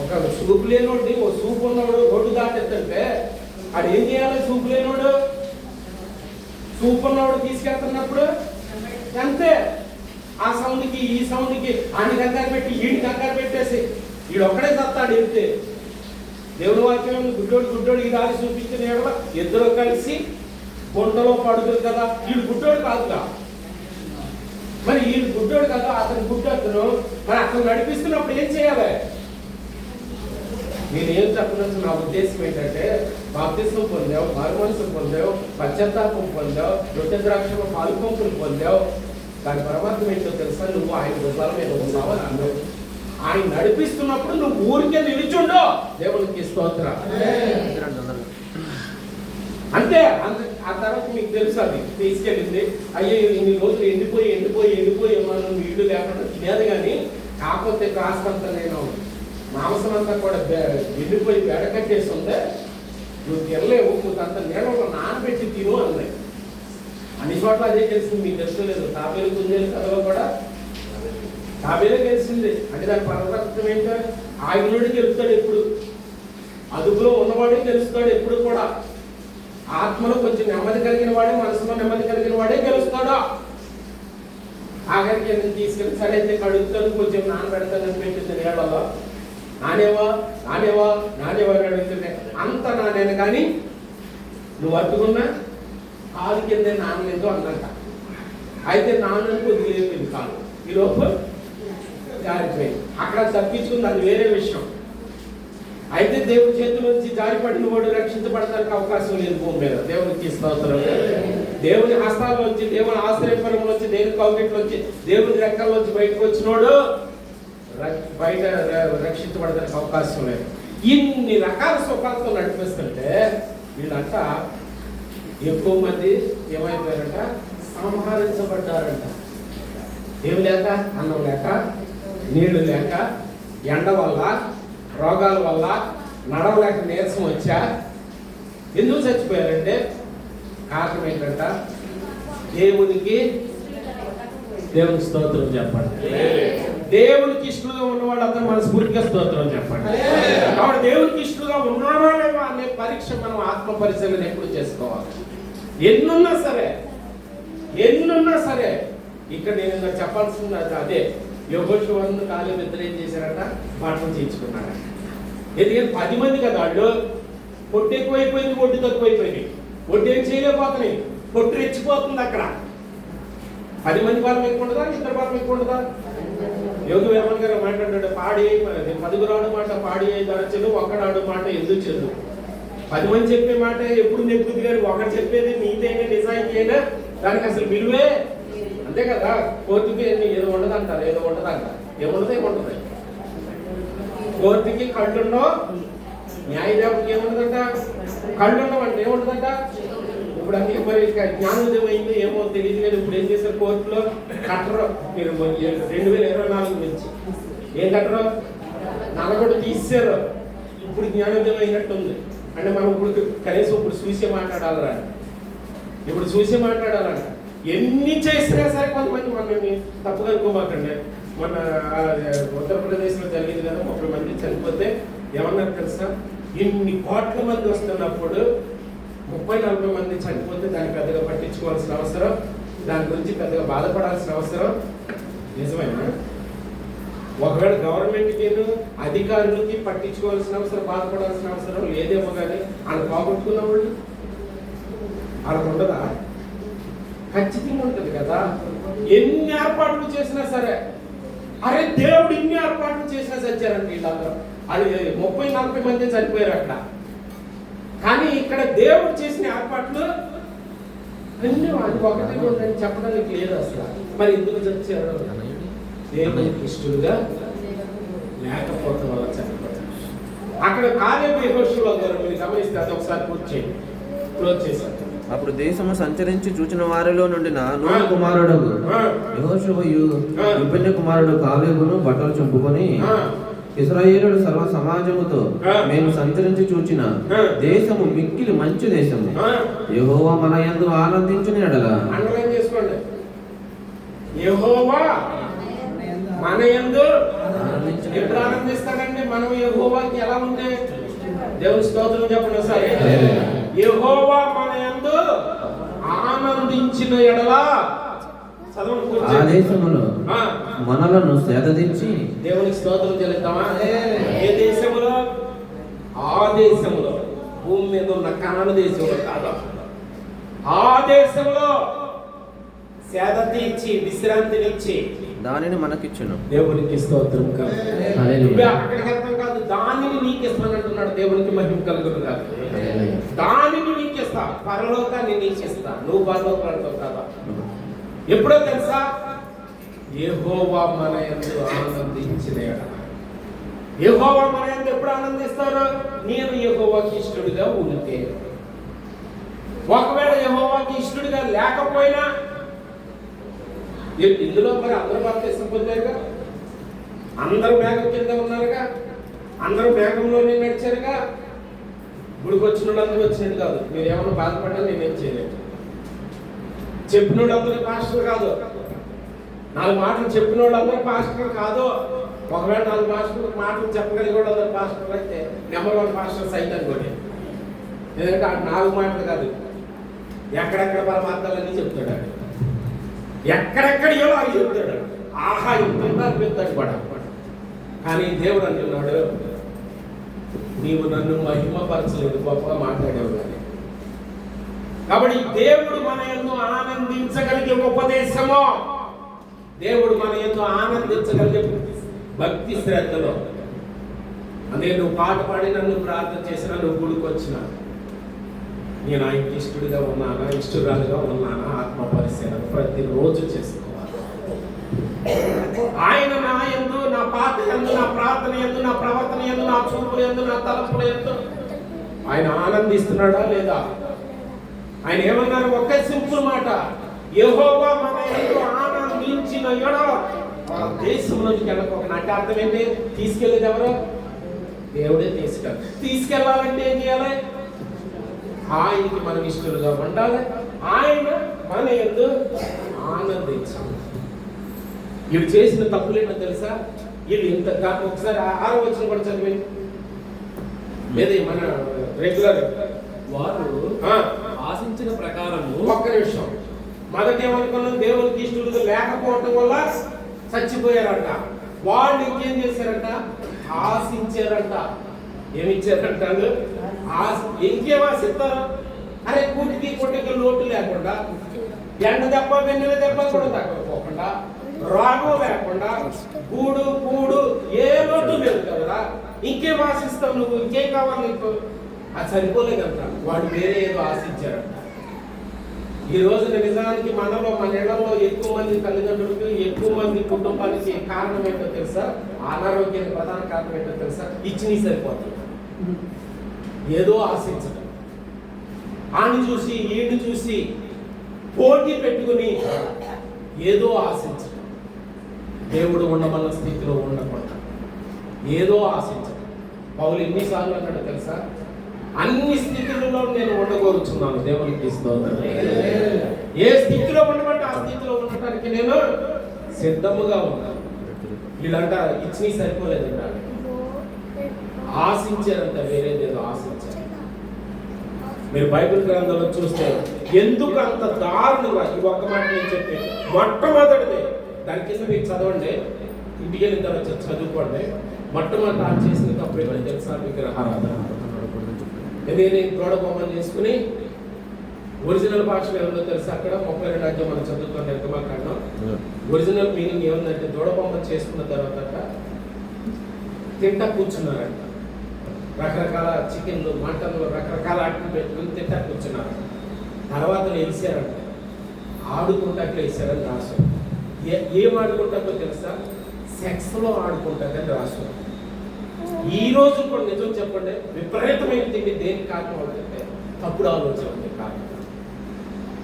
ఒక సూపు లేనోడిని, ఓ సూపు ఉన్నవాడు రోడ్డు దాటెత్తంటే ఆడు ఏం చేయాలి? సూపు లేనోడు సూపు ఉన్నవాడు తీసుకెళ్తున్నప్పుడు అంతే, ఆ సౌండ్కి ఈ సౌండ్కి ఆడిని కంగారు పెట్టి ఈడిని కంగారు పెట్టేసి ఈడు ఒక్కడే చస్తాడు. వెళ్తే దేవుని వాక్యం గుడ్డోడికి దారి చూపించిన ఎడల ఇద్దరు కలిసి కొండలో పడుతుంది కదా. వీడు గుడ్డోడు కాదుగా, మరి వీడు గుడ్డోడు కదా, అతను గుడ్డొత్తును. మరి అతను నడిపిస్తున్నప్పుడు ఏం చేయాలి? నేనేం చెప్పవచ్చు, నా ఉద్దేశం ఏంటంటే, బాప్తిస్మం పొందావు, మారుమనసు పొందావు, పశ్చాత్తాపం పొందావు, రొట్టె ద్రాక్షలో పాలుపంపులు పొందావు. దాని పరమార్థం ఏంటో తెలుసా? నువ్వు ఆయన భుజాల మీద ఉన్నావు అని అన్నావు. ఆయన నడిపిస్తున్నప్పుడు నువ్వు ఊరికే నిలుచుండో. దేవునికి స్తోత్రం. అంతే. ఆ తర్వాత మీకు తెలుసు, అది తీసుకెళ్ళింది. అయ్యో ఇన్ని రోజులు ఎండిపోయి మనం నీళ్లు లేకుండా తినేది. కానీ కాకపోతే కాస్తంత నేను మాంసం అంతా కూడా ఎండిపోయి బెడకట్టేసి ఉందే, నువ్వు తినలేవు, నువ్వు అంత నీళ్ళలో నానబెట్టి తిను అన్నాయి. అన్ని చోట్ల అదే తెలిసింది. మీకు తెలుసుకోలేదు, తాబేలు కుందేలు కథలో కూడా తాబేలే తెలిసింది. అంటే దాని పరమార్థం ఏంటో, ఆగినోడు గెలుస్తాడు ఎప్పుడు, అదుపులో ఉన్నవాడే గెలుస్తాడు ఎప్పుడు కూడా. ఆత్మలో కొంచెం నెమ్మది కలిగిన వాడే, మనసులో నెమ్మది కలిగిన వాడే గెలుస్తాడు. ఆఖరికి ఎందుకు తీసుకెళ్ళి సరే అయితే కడుగుతాను, కొంచెం నానబెడతానని పెట్టింది నీళ్ళలో. నానేవా అని అడుగుతుంటే అంత నానేను, కానీ నువ్వు అట్టుకున్నా కాలు కింద నానలేదు అన్నట్ట. అయితే నాన్నకు వదిలేపింది కాలు, ఈలోపు జారిపోయింది. అక్కడ తప్పించుకుంది, అది వేరే విషయం. అయితే దేవుని చేతుల నుంచి జారిపడిన వాడు రక్షించబడటానికి అవకాశం లేదు భూమి మీద. దేవునికి స్తోత్రం. దేవుని హస్తాల్లోంచి, దేవుని ఆశ్రయపురంలోంచి, దేవుని కౌగిట్లోంచి, దేవుని రెక్కల్లోంచి బయటకు వచ్చినోడు బయట రక్షించబడడానికి అవకాశం లేదు. ఇన్ని రకాల సుఖాలతో నడిపిస్తుంటే వీళ్ళంట ఎక్కువ మంది ఏమైపోయారంట, సంహరించబడ్డారంట. ఏం లేక, అన్నం లేక, నీళ్లు లేక, ఎండ వల్ల, రోగాల వల్ల, నడవలేక నీరసం వచ్చా. ఎందుకు చచ్చిపోయారంటే కారణం ఏంటంట, దేవునికి స్తోత్రం చెప్పండి. దేవునికి ఇష్టలుగా ఉన్నవాళ్ళు అందరూ మనస్ఫూర్తిగా స్తోత్రం చెప్పండి. కాబట్టి దేవునికి ఇష్టలుగా ఉన్నామా లేవా అనే పరీక్ష మనం ఆత్మ పరిశీలన ఎప్పుడు చేసుకోవాలి. ఎన్నున్నా సరే ఇక్కడ నేను చెప్పాల్సింది అదే, యెహోషువను కాలేబు ఇద్దరు ఏం చేశారట? బట్టలు చేయించుకున్నారట. ఎందుకంటే 10 మంది కదా వాళ్ళు. పొట్టు ఎక్కువైపోయింది, ఒడ్డు తక్కువైపోయింది. ఒడ్డు ఏం చేయలేకపోతున్నాయి, పొట్టు రెచ్చిపోతుంది అక్కడ. 10 మంది బలం ఎక్కువ ఉండదా, ఇద్దరు బలం ఎక్కువ ఉండదా? యోగి వేమన్ గారు మాట్లాడాడు, పాడి 10 ఆడు మాట పాడి దరచదు, ఒక్కడాడు మాట ఎందుకు చెందు. 10 మంది చెప్పే మాట ఎప్పుడు నెప్పుద్ది, కానీ ఒకటి చెప్పేది నీతైనా నిజాయితీ అయినా దానికి అసలు విలువే అంతే కదా. కోర్టుకి ఏదో ఉండదు అంటారు, ఏదో ఉండదు అంటారు. ఏముండదు, ఏముంటుంది. కోర్టుకి కళ్ళుండవు, న్యాయదేవతకి ఏముండదంట, కళ్ళుండవు అంటే ఏముండదంట. ఇప్పుడు అందుకే మరి జ్ఞానోదయం అయింది ఏమో తెలియదు, కానీ ఇప్పుడు ఏం చేశారు కోర్టులో కట్టరు. మీరు 2024 నుంచి ఏం కట్టరు, నలగొడు తీసారు. ఇప్పుడు జ్ఞానోదయం అయినట్టుంది. అంటే మనం ఇప్పుడు కనీసం ఇప్పుడు చూసే మాట్లాడాలరా, ఇప్పుడు చూసే మాట్లాడాలంట. ఎన్ని చేసినా సరే కొంతమంది మనల్ని తప్పుగా అనుకోమాకండి. మన ఉత్తరప్రదేశ్లో జరిగింది కదా, 30 మంది చనిపోతే ఏమన్నారు తెలుసా? ఇన్ని కోట్ల మంది వస్తున్నప్పుడు 30-40 మంది చనిపోతే దాన్ని పెద్దగా పట్టించుకోవాల్సిన అవసరం, దాని గురించి పెద్దగా బాధపడాల్సిన అవసరం నిజమేనా? ఒకవేళ గవర్నమెంట్కి అధికారులకి పట్టించుకోవాల్సిన అవసరం, బాధపడాల్సిన అవసరం లేదేమో, కానీ ఆయన పోగొట్టుకున్న వాళ్ళు వాళ్ళకు ఉండదా? ఖచ్చితంగా ఉంటుంది కదా. ఎన్ని ఏర్పాట్లు చేసినా సరే, అరే దేవుడు ఇన్ని ఏర్పాట్లు చేసినా సచ్చారండి వీళ్ళందరూ. అది 30-40 మంది చనిపోయారు అక్కడ. కానీ ఇక్కడ దేవుడు చేసిన ఏర్పాట్లు అన్నీ అది ఒకటే ఉందని చెప్పడానికి లేదు అసలు. మరి ఎందుకు చచ్చారు? దేవునికి ఇష్టలుగా లేకపోవడం వల్ల చనిపోతారు. అక్కడ కాలేబు యెహోషువ గారు మీరు గమనిస్తే అది ఒకసారి క్లోజ్ చేశారు. అప్పుడు దేశము సంచరించి చూచిన వారిలో నుండి నూను కుమారుడు యెహోషువయు యెఫున్నె కుమారుడు కాలేబును బట్టలు చింపుకొని ఇశ్రాయేలుడు సర్వ సమాజముతో మేము సంచరించి చూచిన దేశము మిక్కిలి మంచి దేశము, యెహోవా మన యందు ఆనందించిన ఎడల. అండర్లైన్ చేసుకోండి, యెహోవా మన యందు ఎప్పుడు ఆనందిస్తాడండి? మనం యెహోవాకి ఎలా ఉంది? దేవుని స్తోత్రం చెప్పండి ఒకసారి. యెహోవా మన యందు ఆనందించిన ఎడల ఆ దేశములో మనలను సేదదీర్చి. దేవునికి స్తోత్రం చెల్లిద్దామా? ఏ దేశములో? ఆ దేశములో, భూమి మీద ఉన్న కనాను దేశంలో కాదు, ఆ దేశంలో సేద తీర్చి విశ్రాంతినిచ్చి దానిని మనకిచ్చును. దేవునికి స్తోత్రం కాదు, హల్లెలూయా. అక్కడికి అర్థం కాదు. దానిని నీకు ఇస్తానంటున్నాడు. దేవునికి మహిమ కలుగును కాదు. దానిని నీకు ఇస్తా, పరలోకాన్ని నీకు ఇస్తా, నువ్వు పరలోకాలతో కాదా. ఎప్పుడో తెలుసా? యెహోవా మన యందు ఆనందించిన ఎడల. యెహోవా మన యందు ఎప్పుడు ఆనందిస్తారు? నేను యెహోవాకి ఇష్టడుగా ఉంటే. ఒకవేళ యెహోవాకి ఇష్టడుగా లేకపోయినా, ఇందులో మరి అందరూ బాప్తిసం పొందారుగా, అందరూ మేఘం కింద ఉన్నారుగా, అందరూ మేఘంలోనే నడిచారుగా. గుడికి వచ్చిన వాళ్ళందరూ వచ్చినట్టు కాదు. మీరు ఏమన్నా బాధపడ్డా నేనేం చేయలేదు. చెప్పిన వాళ్ళందరూ పాస్టర్ కాదు, 4 మాటలు చెప్పిన వాళ్ళందరూ పాస్టర్ కాదు. ఒకవేళ 4 మాటలు చెప్పగలిగే వాళ్ళందరూ పాస్టర్ అయితే నెంబర్ 1 పాస్టర్ సైతం కూడా. ఎందుకంటే ఆ 4 మాటలు కాదు, ఎక్కడెక్కడ పరమార్థాలన్నీ చెప్తాడు. ఎక్కడెక్కడియో అవి చెప్తాడు. ఆహా ఇంత అనిపిస్తాడు కూడా. కానీ దేవుడు అంటున్నాడు, నీవు నన్ను మహిమపరచలేదు, గొప్పగా మాట్లాడేవు. కానీ కాబట్టి దేవుడు మన యందు ఆనందించగలిగే ఉపదేశము, దేవుడు మన యందు ఆనందించగలిగే భక్తి శ్రద్ధలో. అదే నువ్వు పాట పాడినా, నువ్వు ప్రార్థన చేసినా, నువ్వు గుడికి వచ్చినా, నేను ఆయనకి ఇష్టడుగా ఉన్నానా, ఇష్టరాలుగా ఉన్నానా, ఆత్మ పరిశీలన ప్రతిరోజు చేసుకోవాలి. ఆయన నా యందు, నా పాట యందు, నా ప్రార్థన యందు, నా ప్రవర్తన యందు, నా చూపుల యందు, నా తలపుల యందు ఆయన ఆనందిస్తున్నాడా లేదా? ఆయన ఏమన్నారు? ఒకే సింపుల్ మాట, యెహోవా మన యందు ఆనందించిన ఎడల మన దేశంలోకి వెళ్ళకపోక. అంటే అర్థం ఏంటి? తీసుకెళ్ళేది ఎవరు? దేవుడే తీసుకెళ్ళాలంటే ఏం చేయాలి? ఆయనకి మనం ఇష్టలుగా ఉండాలి, ఆయన మన యందు ఆనందించాలి. వీళ్ళు చేసిన తప్పులేంటో తెలుసా? వీళ్ళు ఇంత ఒకసారి 6వ వచనం కూడా చదివి, లేదా మన రెగ్యులర్ వారు ఆశించిన ప్రకారము. ఒక్క నిమిషం, మొదట ఏమనుకున్నాం? దేవునికి ఇష్టలుగా లేకపోవటం వల్ల చచ్చిపోయారంట. వాళ్ళు ఇంకేం చేశారంట? ఆశించారంట. ఏమిచ్చారంట? ఇంకేం ఆశిస్తారు? అరే కూటికి కొట్టికి లోటు లేకుండా, ఎండ దెబ్బ వెన్నెల దెబ్బ కూడా తగ్గకపోకుండా, రాగం లేకుండా, గూడు కూడు ఏ లోటు లేదు కదా. ఇంకేం ఆశిస్తావు నువ్వు? ఇంకేం కావాలి నీకు? అది సరిపోలేదంట. వాడు వేరే ఏదో ఆశించారంట. ఈ రోజున నిజానికి మనలో, మన ఇళ్లలో ఎక్కువ మంది తల్లిదండ్రులకి, ఎక్కువ మంది కుటుంబానికి కారణం ఏంటో తెలుసా? అనారోగ్యానికి ప్రధాన కారణం ఏంటో తెలుసా? ఇచ్చిని సరిపోతుంది. ఏదో ఆశించడం, ఆని చూసి ఈయన్ని చూసి పోటీ పెట్టుకుని ఏదో ఆశించడం, దేవుడు ఉండమన్న స్థితిలో ఉండకుండా ఏదో ఆశించడం. పౌలు ఎన్నిసార్లు అన్నాడు తెలుసా? అన్ని స్థితులలో నేను ఉండగోరుచున్నాను. దేవునికి స్తోత్రం. ఏ స్థితిలో ఉండమంటే ఆ స్థితిలో ఉండటానికి నేను సిద్ధముగా ఉన్నాను. వీళ్ళంట ఇచ్చి సరిపోలేదంట, ఆశించారంట, వేరేదేదో ఆశించారు. మీరు బైబిల్ గ్రంథంలో చూస్తే ఎందుకు అంత దారుణంగా ఈ ఒక్క మాట నేను చెప్పి, మొట్టమొదటిది దాని కింద మీరు చదవండి, ఇంటికి వెళ్ళిన తర్వాత చదువుకోండి. మొట్టమొదటి ఆ చేసిన తప్పుడు ఏమని తెలుసా? విగ్రహారాధన. ఎందుకని తోడబొమ్మలు చేసుకుని ఒరిజినల్ భాషలో ఏమన్నా తెలుసా? అక్కడ 32 అధ్యాయం మనం చదువుకోండి. నిర్గమాకాండం ఒరిజినల్ మీనింగ్ ఏముందంటే, దూడబొమ్మలు చేసుకున్న తర్వాత తింటా కూర్చున్నారంట. రకరకాల చికెన్లు, మటన్లు, రకరకాల అట్లు పెట్టుకుని తింటా కూర్చున్నారు. తర్వాత వేసారంట, ఆడుకుంటాకి వేసారని రాసు. ఏం ఆడుకుంటాకో తెలుసా? సెక్స్లో ఆడుకుంటారని రాసు. ఈ రోజు కూడా నిజం చెప్పండి, విపరీతమైన తిండి దేనికి కారణం అవుతుంటే తప్పుడు ఆలోచన ఉంది కారణం.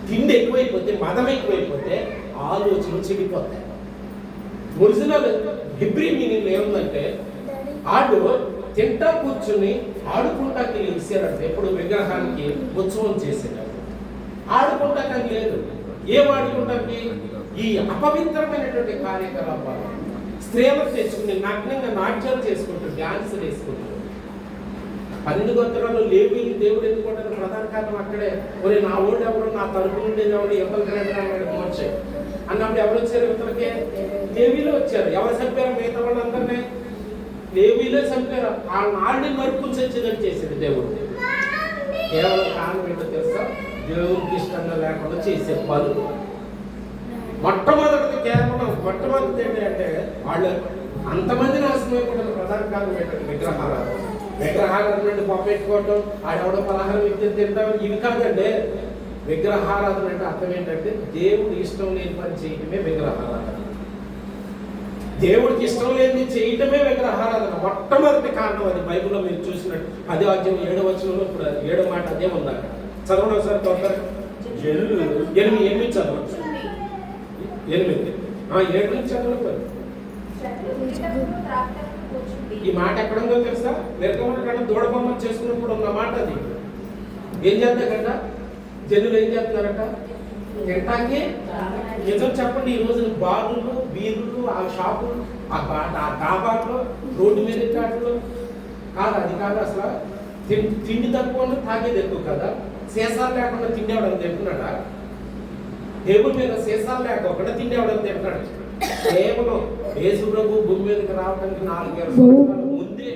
తిండి ఎక్కువైపోతే, మదం ఎక్కువైపోతే ఆలోచనలు చెడిపోతాయి. ఒరిజినల్ హెబ్రీ మీనింగ్ ఏముందంటే, ఆడు తింటా కూర్చుని ఆడుకుంటాకి ఇచ్చారంటే, ఎప్పుడు విగ్రహానికి ఉత్సవం చేసేటప్పుడు ఆడుకుంటాకని లేదు. ఏం ఆడుకుంటాకి? ఈ అపవిత్రమైనటువంటి కార్యకలాపాలు, స్త్రీలకు తెచ్చుకుని నగ్నంగా నాట్యాలు చేసుకుంటూ, డ్యాన్సులు వేసుకుంటూ. 12 గోత్రాలు లేవీలు దేవుడు ఎందుకుంటారు? ప్రధాన కారణం అక్కడే. ఒరే నా ఓడు ఎవరు, నా తరపు నుండి ఎవరు, ఎవరు మోర్చే అన్నప్పుడు ఎవరు వచ్చారు? ఇతరులకే లేవీలు వచ్చారు. ఎవరు చంపారు? మిగతా వాళ్ళందరినీ లేవీలే చంపారు. ఆ నాడిని నరుకుని చచ్చేదని చేశాడు దేవుడు. కేవలం కారణం ఏంటో తెలుసా? దేవుడికి ఇష్టంగా లేకుండా చేసే పనులు. మొట్టమొదటిది కేవలం మొట్టమొదటి ఏంటంటే, వాళ్ళు అంతమంది నాశనం అయిపోవడం ప్రధాన కారణం ఏంటంటే విగ్రహారాధన. విగ్రహారాధన అంటే పప్పెట్టుకోవటం, ఆడెవడో పలహారం విద్య తింటాం, ఇవి కాదండి. విగ్రహారాధన అంటే అర్థం ఏంటంటే, దేవుడు ఇష్టం లేని పని చేయటమే విగ్రహారాధన. దేవుడికి ఇష్టం లేని చేయటమే విగ్రహారాధన. మొట్టమొదటి కారణం అది. బైబిల్లో మీరు చూసినట్టు 10వ అధ్యాయం 7వ వచనంలో 7వ మాట అదే ఉందాక. చదవండి ఒకసారి తొందరగా. 8 చదవండి. 8 7 నుంచి చదవండి. ఈ మాట ఎక్కడ ఉందో తెలుసా? నిర్గమకాండం దూడబొమ్మలు చేసుకున్నప్పుడు ఉన్న మాట అది. ఏం చేద్దాకంట? జనులు ఏం చేస్తున్నారట? తింటాకే. నిజం చెప్పండి, ఈ రోజున బార్లు, బీర్లు, ఆ షాపులు, ఆ డాబాట్లు, రోడ్డు మీద కాట్లు కాదు. అది కాదు అసలు. తిండి తక్కువ, తాగేది ఎక్కువ కదా. సీసాలు లేకుండా తిండి ఎవడని తింటున్నాడా? టేబుల్ మీద సీసాలు లేకుండా తిండి ఎవడని తింటున్నాడు? కేవలం యేసు ప్రభు భూమి మీదకి రావడానికి 4,000 సంవత్సరాల ముందే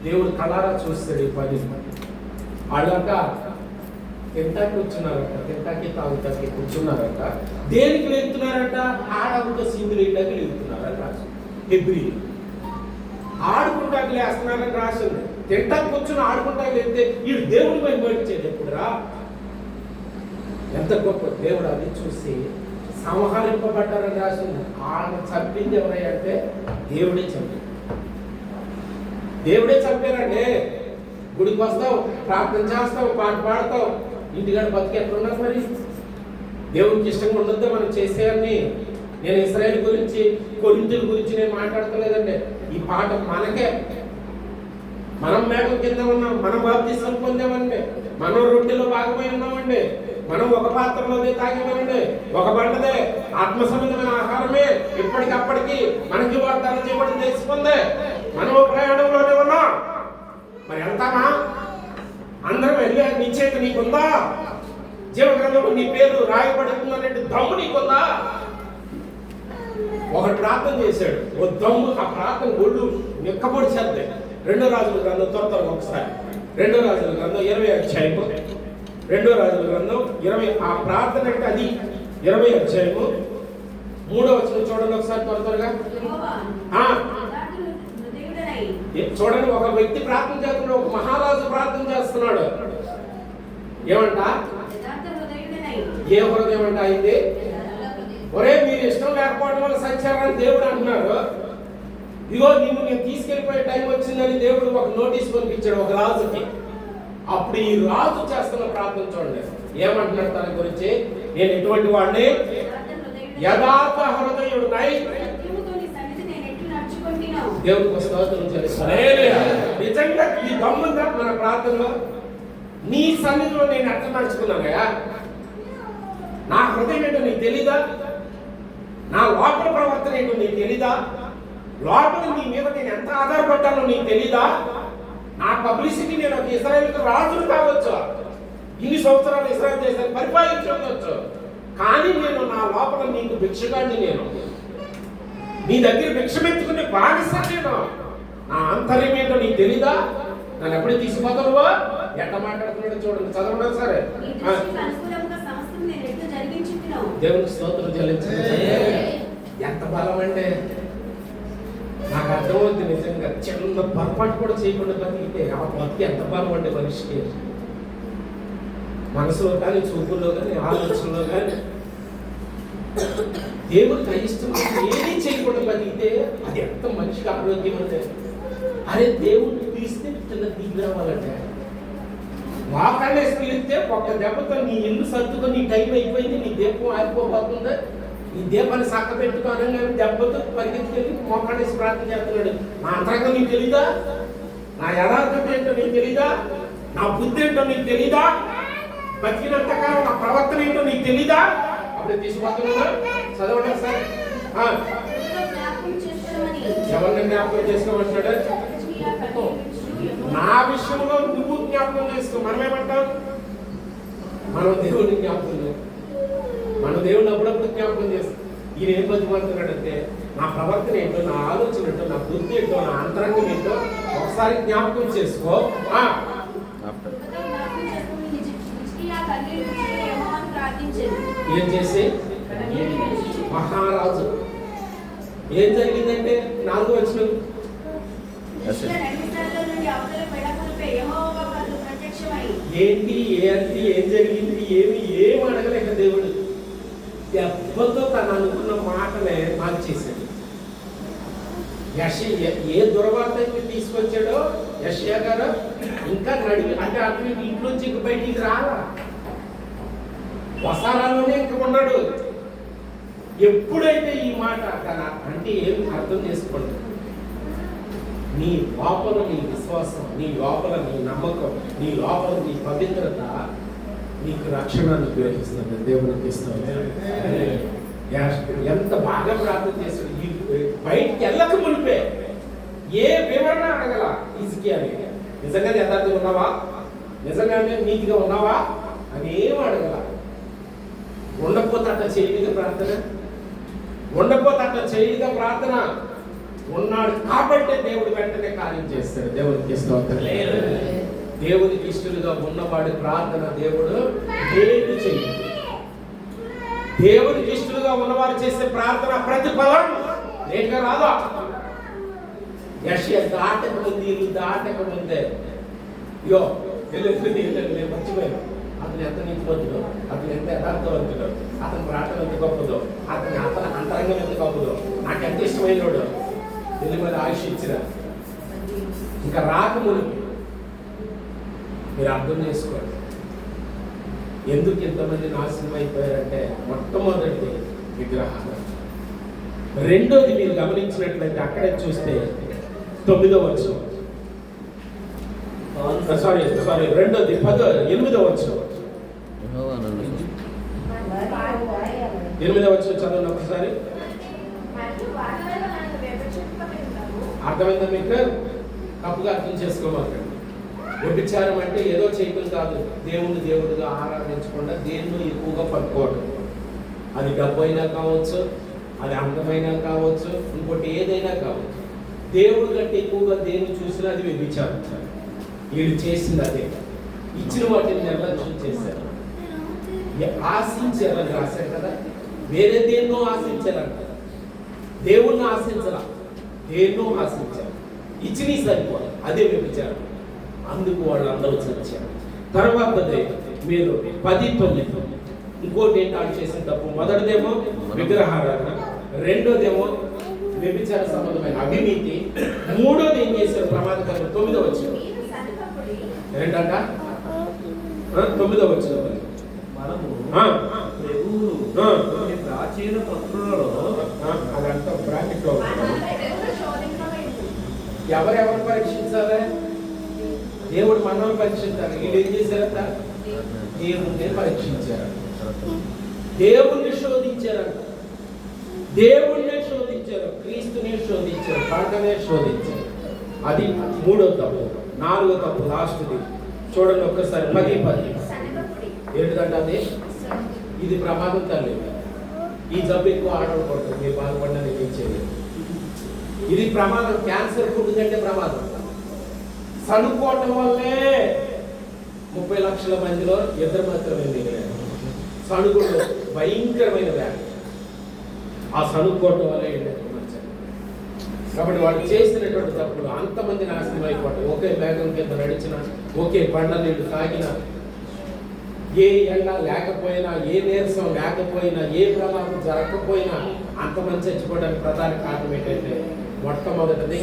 దేవుడు కళారా చూస్తాడు ఈ పని. వాళ్ళంట తింటాకి కూర్చున్నారట, తింటాకి తాగుతాకి కూర్చున్నారట. దేనికి లేపుతున్నారట? ఆడవుతో సింధులు ఇళ్ళకి లేపుతున్నారని రాసింది హెబ్రీ. ఆడుకుంటాకి లేస్తున్నారని రాసింది. తింటాకి కూర్చుని ఆడుకుంటాకి లేపితే వీడు దేవుడి పైన బయటచేది ఎప్పుడురా? ఎంత గొప్ప దేవుడు! అది చూసి సంహరింపబడ్డారని రాసింది. ఆయన చంపింది ఎవరంటే దేవుడే చంపారు. దేవుడే చంపారండి. గుడికి వస్తావు, ప్రార్థన చేస్తావు, పాట పాడతావు, ఇంటికాడ బతికి ఎట్లున్నారు మరి? దేవుడికి ఇష్టంగా ఉండొద్దా మనం చేసేవన్నీ? నేను ఇశ్రాయేలు గురించి, కొరింథీయుల గురించి నేను మాట్లాడతలేదండి. ఈ పాట మనకే. మనం మేఘం కింద ఉన్నాం, మనం బాప్తిసం పొందామండి, మనం రొట్టెలో భాగమై ఉన్నామండి, మనం ఒక పాత్రలోనే తాగామండి, ఒక బండదే ఆత్మ సంబంధమైన ఆహారమే ఇప్పటికప్పటికి మనకి వాగ్దానం చేయబడి తెలుసుకుందే. మనం ప్రయాణంలోనే ఉన్నాం. మరి వెళ్తామా? అందరం వెళ్ళే నిశ్చయిత నీకుందా? జీవగ్రంథంలో నీ పేరు రాయబడుతుందనే దమ్ము నీకుందా? ఒకడు ప్రార్థన చేశాడు, ఓ దమ్ము ఆ ప్రార్థన ఒళ్ళు నిక్కబొడి చేద్దాయి. 2 రాజుల గ్రంథం త్వర ఒకసారి 2 రాజుల గ్రంథం 20 అధ్యాయము, 2 రాజుల గ్రంథం 20 ఆ ప్రార్థన అంటే అది 20 అధ్యాయము 3వ వచనం చూడండి ఒకసారి త్వరగా. చూడండి, ఒక వ్యక్తి ప్రార్థన చేస్తున్నాడు, ఒక మహారాజు ప్రార్థన చేస్తున్నాడు. ఏమంట? ఏ హృదయం అంట అయింది? ఒరే, మీరు ఇష్టం లేకపోవడం వల్ల సత్యారని దేవుడు అంటున్నాడు. ఇగో నిన్ను నేను తీసుకెళ్ళిపోయే టైం వచ్చిందని దేవుడు ఒక నోటీస్ పంపించాడు ఒక రాజుకి. అప్పుడు ఈ రాజు చేస్తున్న ప్రార్థన చూడండి, ఏమంటున్నాడు దాని గురించి? నేను ఎటువంటి వాడిని? యథార్థ హృదయుడునై దేవుడికి స్తోత్రం చెల్లిస్తాను. నిజంగా ఈ దమ్ముందా మన ప్రార్థనలో? నీ సన్నిధిలో నేను ఎట్లా నడుచుకున్నానయా? నా హృదయం ఏంటో నీకు తెలీదా? నా లోపల ప్రవర్తన ఏంటో నీకు తెలీదా? లోపల నీ మీద నేను ఎంత ఆధారపడ్డానో నీకు తెలీదా? నా పబ్లిసిటీ, నేను ఒక ఇశ్రాయేలుకు రాజును కావచ్చు, ఇన్ని సంవత్సరాలు ఇశ్రాయేలు దేశాన్ని పరిపాలించవచ్చు, కానీ నేను నా లోపల నీకు భిక్షగాడిని. నేను నీ దగ్గర భిక్షమెత్తుకునే బానిస. నేను నా ఆంతర్యం ఏంటో నీకు తెలీదా? నన్ను ఎప్పుడు తీసుకుపోతావో ఎట్ట మాట్లాడుతున్నాడో చూడండి, చదవడం సరే. దేవునికి స్తోత్రం చెల్లించండి. ఎంత బలం అంటే నాకు అర్థమవుతుంది. నిజంగా చిన్న పొరపాటు కూడా చేయకుండా బతికితే ఆ బతికి ఎంత బలం అంటే మనిషికి, మనసులో కానీ, చూపుల్లో కానీ, ఆలోచనలో కానీ దేవుడికి అయిష్టం ఏమీ చేయకుండా బతికితే అది ఎంత మనిషికి ఆరోగ్యం అంటే. అరే, దేవుడిని పిలిస్తే చిన్న దిగి రావాలంటే, వాకాన్ని పిలిస్తే ఒక్క దెబ్బతో నీ ఇల్లు సర్దుకొని నీ టైం అయిపోయింది, నీ దీపం ఆగిపోతుంది, ఈ దీపాన్ని చక్క పెట్టుకోనగానే దెబ్బతో పరిగెత్తుకెళ్ళి మోకాళ్ళేసి ప్రార్థన చేస్తున్నాడు. నా అంతరంగం నీకు తెలీదా? నా యథార్థత ఏంటో నీకు తెలీదా? నా బుద్ధి ఏంటో నీకు తెలీదా? బతికినంతకాలం నా ప్రవర్తన ఏంటో నీకు తెలీదా? అప్పుడు తీసుకుపోతున్నా చదవడం సార్. ఎవరిని జ్ఞాపకం చేసుకోమంటాడు? నా విషయంలో నువ్వు జ్ఞాపకం చేసుకో. మనం ఏమంటాం? మనం దేవుడిని జ్ఞాపకం చేస్తాం. మన దేవుడిని అప్పుడప్పుడు జ్ఞాపకం చేస్తాం. ఈయన ఏం బతిమాడుతున్నాడంటే, నా ప్రవర్తన ఏంటో, నా ఆలోచన ఏంటో, నా బుద్ధి ఏంటో, నా అంతరంగం ఏంటో ఒకసారి జ్ఞాపకం చేసుకో. ఏం చేసి మహారాజు ఏం జరిగిందంటే 4వ వచనం, ఏంటి ఏం జరిగింది ఏమి అడగలేక దేవుడు దెబ్బతో తను అనుకున్న మాటలే మార్చేశాడు. ఏ దుర్వార్త తీసుకొచ్చాడో యెషయా గారు ఇంకా నడివి అంటే అతని ఇంట్లోంచి ఇంక బయటికి రాలా, వసారాలోనే ఇంకా ఉన్నాడు. ఎప్పుడైతే ఈ మాట తన అంటే ఏం అర్థం చేసుకోండి, నీ లోపల నీ విశ్వాసం, నీ లోపల నీ నమ్మకం, నీ లోపల నీ పవిత్రత నీకు రక్షణను గ్రహిస్తుంది. దేవునికి ఇస్తుంది. ఎంత బాగా ప్రార్థన చేశాడు. బయటికి వెళ్ళక మునిపే ఏ వివరణ అడగల హిజ్కియాని. నిజంగానే యథార్థంగా ఉన్నావా, నిజంగానే నీతిగా ఉన్నావా అని ఏం అడగల. ఉండకపోతే అట్లా చేయగా ప్రార్థన, ఉండకపోతే అట్లా చేయగా ప్రార్థన. ఉన్నాడు కాబట్టి దేవుడు వెంటనే కార్యం చేస్తాడు. దేవునికి స్తోత్రం. దేవునికి ఇష్టలుగా ఉన్నవాడి ప్రార్థన దేవుడు లేదు చేయడు. దేవునికి ఇష్టలుగా ఉన్నవారు చేసే ప్రార్థన ప్రతిఫలం లేక రాదా? యెషయా దాటక ముందే యో మర్చిపోయాను. అతను ఎంత నీతిమంతుడో, అతను ఎంత యథార్థవంతుడో, అతని ప్రార్థన ఎంత గొప్పదో, అతని అంతరంగం ఎంత గొప్పదో, నాకు ఎంత ఇష్టమైనోడు వెళ్ళి మీద ఆయుష్ ఇచ్చిన ఇంకా రాకముని మీరు అర్థం చేసుకోండి ఎందుకు ఎంతమంది నాశనం అయిపోయారంటే, మొట్టమొదటిది విగ్రహాలు. రెండోది మీరు గమనించినట్లయితే అక్కడే చూస్తే 9వ వచనం, రెండోది 8వ వచనం, 8వ వచనం చదవండి ఒకసారి. అర్థమైందా మీకు? తప్పుగా అర్థం చేసుకోమాకండి. వ్యభిచారం అంటే ఏదో చేయటం కాదు, దేవుడుగా ఆరాధించకుండా దేన్ని ఎక్కువగా పట్టుకోవడం. అది డబ్బు అయినా కావచ్చు, అది అందమైన కావచ్చు, ఇంకోటి ఏదైనా కావచ్చు. దేవుడు కంటే ఎక్కువగా దేన్ని చూసినా అది వ్యభిచారం. వీళ్ళు చేసింది అదే, ఇచ్చిన వాటిని నిర్లక్ష్యం చేశారు, ఆశించారని రాశారు కదా. వేరే దేన్నో ఆశించారంట, దేవుణ్ణి ఆశించరా, దేన్నో ఆశించారు, ఇచ్చిని సరిపోదు, అదే వ్యభిచారం. అందుకు వాళ్ళు అందరూ చచ్చారు. తర్వాత మీరు 10-9 ఇంకోటి ఏంటి వాళ్ళు చేసిన తప్పు? మొదటిదేమో విగ్రహారాధన, రెండోదేమో వ్యభిచార సంబంధమైన అవినీతి, మూడోది ఏం చేశారు? ప్రమాదకరం. 9వ వచనం ఏంటంట? 9వ వచనం మనము ప్రభువును ప్రాచీన పత్రులలో అదంతా బ్రాకెట్ లో ఎవరెవరు పరీక్షించాలి? దేవుడు మనల్ని పరీక్షించాలి. వీళ్ళు ఏం చేశారంట? దేవుణ్ణి పరీక్షించారు, దేవుణ్ణి శోధించారంట, దేవుణ్ణి శోధించారు, క్రీస్తుని శోధించారు, పంటనే శోధించారు. అది 3వ తప్పు. 4వ తప్పు లాస్ట్ది చూడండి ఒక్కసారి. 10 ఏంటిదంట అది? ఇది ప్రమాదం తల్లి. ఈ జబ్బు ఎక్కువ ఆడకూడదు, మీరు బాధపడినా నేను ఏం చేయలేదు. ఇది ప్రమాదం. క్యాన్సర్ ఫుడ్ కంటే ప్రమాదం. సనుకోవటం వల్లే 30 లక్షల మందిలో 2 మాత్రమే మిగిలారు. సణుగుడు భయంకరమైన వ్యాధి. ఆ సనుకోవటం వల్లే కాబట్టి వాళ్ళు చేసినటువంటి తప్పులు అంతమంది నాశనం అయిపోవటం. ఒకే మేఘం కింద నడిచిన, ఒకే పండ్ల నీళ్ళు తాగిన, ఏ ఎండ లేకపోయినా, ఏ నీరసం లేకపోయినా, ఏ ప్రమాదం జరగకపోయినా అంతమంది చచ్చిపోవడానికి ప్రధాన కారణం ఏంటంటే మొట్టమొదటిది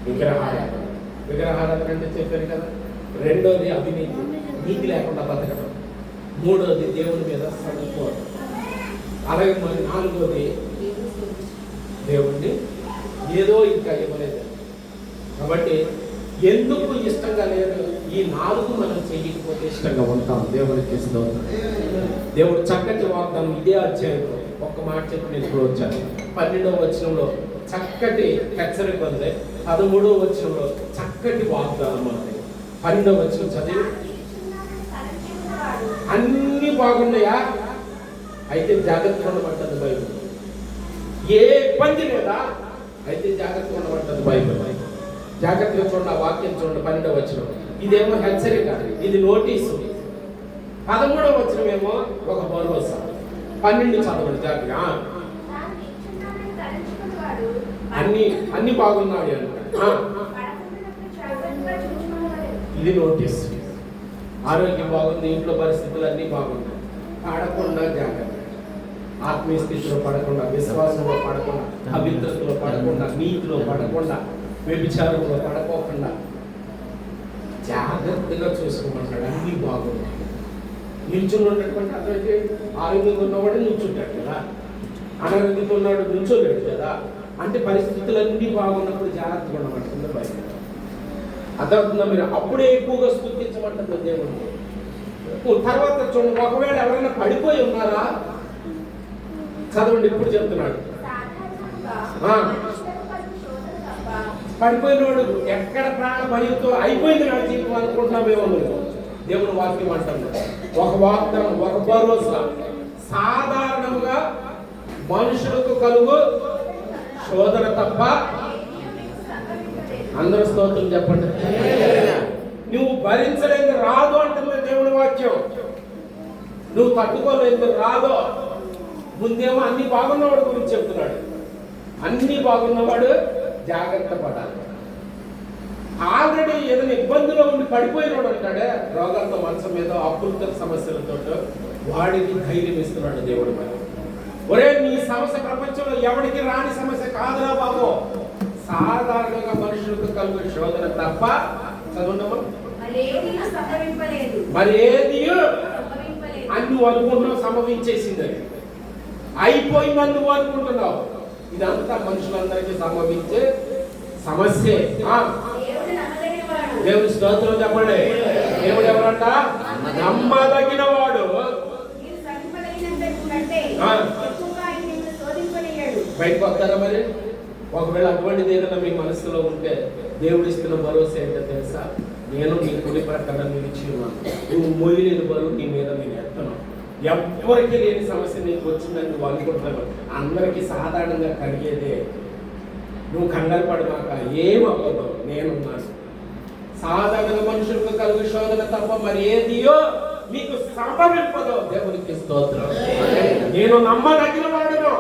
విగ్రహారాధన. విగ్రహారాధన అంటే చెప్పారు కదా. రెండోది అవినీతి, నీతి లేకుండా బతకడం. మూడోది దేవుని మీద సడుకోవడం. అలాగే మరి 4వది దేవుణ్ణి ఏదో ఇంకా ఇవ్వలేదు. కాబట్టి ఎందుకు ఇష్టంగా లేదు? ఈ 4 మనం చేయకపోతే ఇష్టంగా ఉంటాం. దేవునికి స్తోత్రం. దేవుడు చక్కటి వాగ్దానం ఇదే అధ్యాయంలో ఒక్క మాట చెప్పి నేను ఇప్పుడు వచ్చాను. 12వ వచనంలో చక్కటి హెచ్చరిక ఉంది, 13వ వచనంలో చక్కటి వాగ్దానం ఉంది. 12వ వచనం చదివి. అన్ని బాగున్నాయా? అయితే జాగ్రత్తగా ఉండమంటుంది బైబిల్. ఏ ఇబ్బంది లేదా? అయితే జాగ్రత్తగా ఉండమంటుంది బైబిల్. జాగ్రత్తగా చూడండి, ఆ వాక్యం చూడండి. 12వ వచనం ఇదేమో హెచ్చరిక, ఇది నోటీసు. 13వ వచనం ఏమో ఒక భరోసా. 12 చదవండి జాగ్రత్తగా. అన్ని బాగున్నాయి అంట. ఇది నోటీస్. ఆరోగ్యం బాగుంది, ఇంట్లో పరిస్థితులు అన్నీ బాగున్నాయి, పడకుండా జాగ్రత్త. ఆత్మీయ స్థితిలో పడకుండా, విశ్వాసంలో పడకుండా, అవిత్రతలో పడకుండా, నీతిలో పడకుండా, వ్యభిచారంలో పడకోకుండా జాగ్రత్తగా చూసుకోమంటాడు. అన్నీ బాగున్నాయి. నిల్చుని ఉన్నటువంటి అతనికి ఆరోగ్యంగా ఉన్నవాడు నిల్చుంటాడు కదా, అనారోగ్యంతో ఉన్నాడు నిల్చోలేడు కదా. అంటే పరిస్థితులన్నీ బాగున్నప్పుడు జాగ్రత్తగా ఉండమంటుంది బయట. అర్థమవుతుందా? మీరు అప్పుడే ఎక్కువగా స్తుతించమంటుంది దేవుడు. తర్వాత చూడండి, ఒకవేళ ఎవరైనా పడిపోయి ఉన్నారా? చదవండి, ఇప్పుడు చెప్తున్నాడు. పడిపోయినోడు ఎక్కడ ప్రాణ భయంతో అయిపోయింది నా జీవితం అనుకుంటున్నామేమో. దేవుడు వాక్యం అంటాడు, ఒక వాగ్దానం, ఒక భరోసా. సాధారణంగా మనుషులకు కలుగు శోధన తప్ప. అందరూ స్తోత్రం చెప్పండి. నువ్వు భరించలేదు రాదు అంటుంది దేవుని వాక్యం. నువ్వు తట్టుకోలేదు రాదో. ముందేమో అన్ని బాగున్నవాడు గురించి చెప్తున్నాడు. అన్ని బాగున్నవాడు జాగ్రత్త పడాలి. ఆల్రెడీ ఏదైనా ఇబ్బందిలో ఉండి పడిపోయినాడు అంటాడే, రోగాలతో, మనసు మీద, అప్పులతో, సమస్యలతో, వాడికి ధైర్యం ఇస్తున్నాడు దేవుడు. మరి ఒరే, నీ సమస్య ప్రపంచంలో ఎవరికి రాని సమస్య కాదురా బాబు. సాధారణంగా మనుషులకు కలుగు శోధన తప్ప. చదువున్నామా? మరి ఏది అని నువ్వు అనుకుంటున్నావు సంభవించేసింది, అయిపోయిందని నువ్వు అనుకుంటున్నావు. ఇదంతా మనుషులందరికీ సంభవించే సమస్యే. దేవుని స్తోత్రం చెప్పండి. దేవుడు ఎవరంట? నమ్మదగిన వాడు. బయటకు వస్తారా? మరి ఒకవేళ అటువంటిది ఏదైనా మీ మనసులో ఉంటే దేవుడు ఇస్తున్న భరోసా ఏంటో తెలుసా? నేను నీ కుడి ప్రక్కన నిలిచి ఉన్నాను, నువ్వు మోయలేని బరువు నీ మీద నేను ఎత్తను. ఎవరికి లేని సమస్య నీకు వచ్చిందని నువ్వు అనుకుంటున్నావు. అందరికీ సాధారణంగా కలిగేదే. నువ్వు కంగారు పడమాక, ఏమవ్వదు, నేనున్నాను. సాధారణ మనుషులకు కలుగు శోధన తప్ప మరి ఏదియో మీకు సంభవింపదు. దేవునికి స్తోత్రం. నేను నమ్మదగిన వాడును.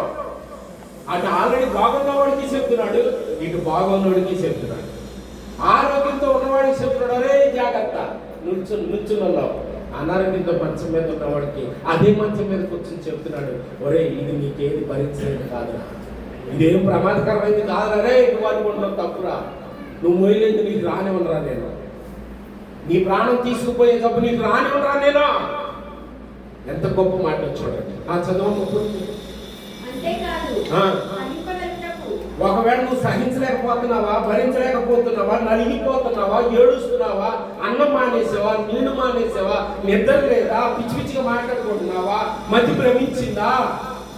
అటు ఆల్రెడీ బాగున్నవాడికి చెప్తున్నాడు, ఇటు బాగున్నవాడికి చెప్తున్నాడు. ఆరోగ్యంతో ఉన్నవాడికి చెప్తున్నాడు, అరే జాగ్రత్త, నుంచున్నావు. అనారోగ్యంతో మంచం మీద ఉన్నవాడికి అదే మంచం మీద కూర్చొని చెప్తున్నాడు, ఒరే ఇది నీకేది భరించలేదు కాదురా, ఇదేం ప్రమాదకరమైంది కాదురా, రే నువ్వు అనుకుంటున్నావు తప్పురా, నువ్వు మొయ్యలేదు, నీకు రానివ్వనరా నేను, నీ ప్రాణం తీసుకుపోయే తప్పు నీకు రానివ్వనరా నేను. ఎంత గొప్ప మాట చూడండి. ఆ చదువు ఒకవేళ నువ్వు సహించలేకపోతున్నావా, భరించలేకపోతున్నావా, నలిగిపోతున్నావా, ఏడుస్తున్నావా, అన్నం మానేసావా, నీళ్లు మానేసావా, నిద్ర లేదా, పిచ్చి పిచ్చిగా మాట్లాడుకుంటున్నావా, మతి భ్రమించిందా,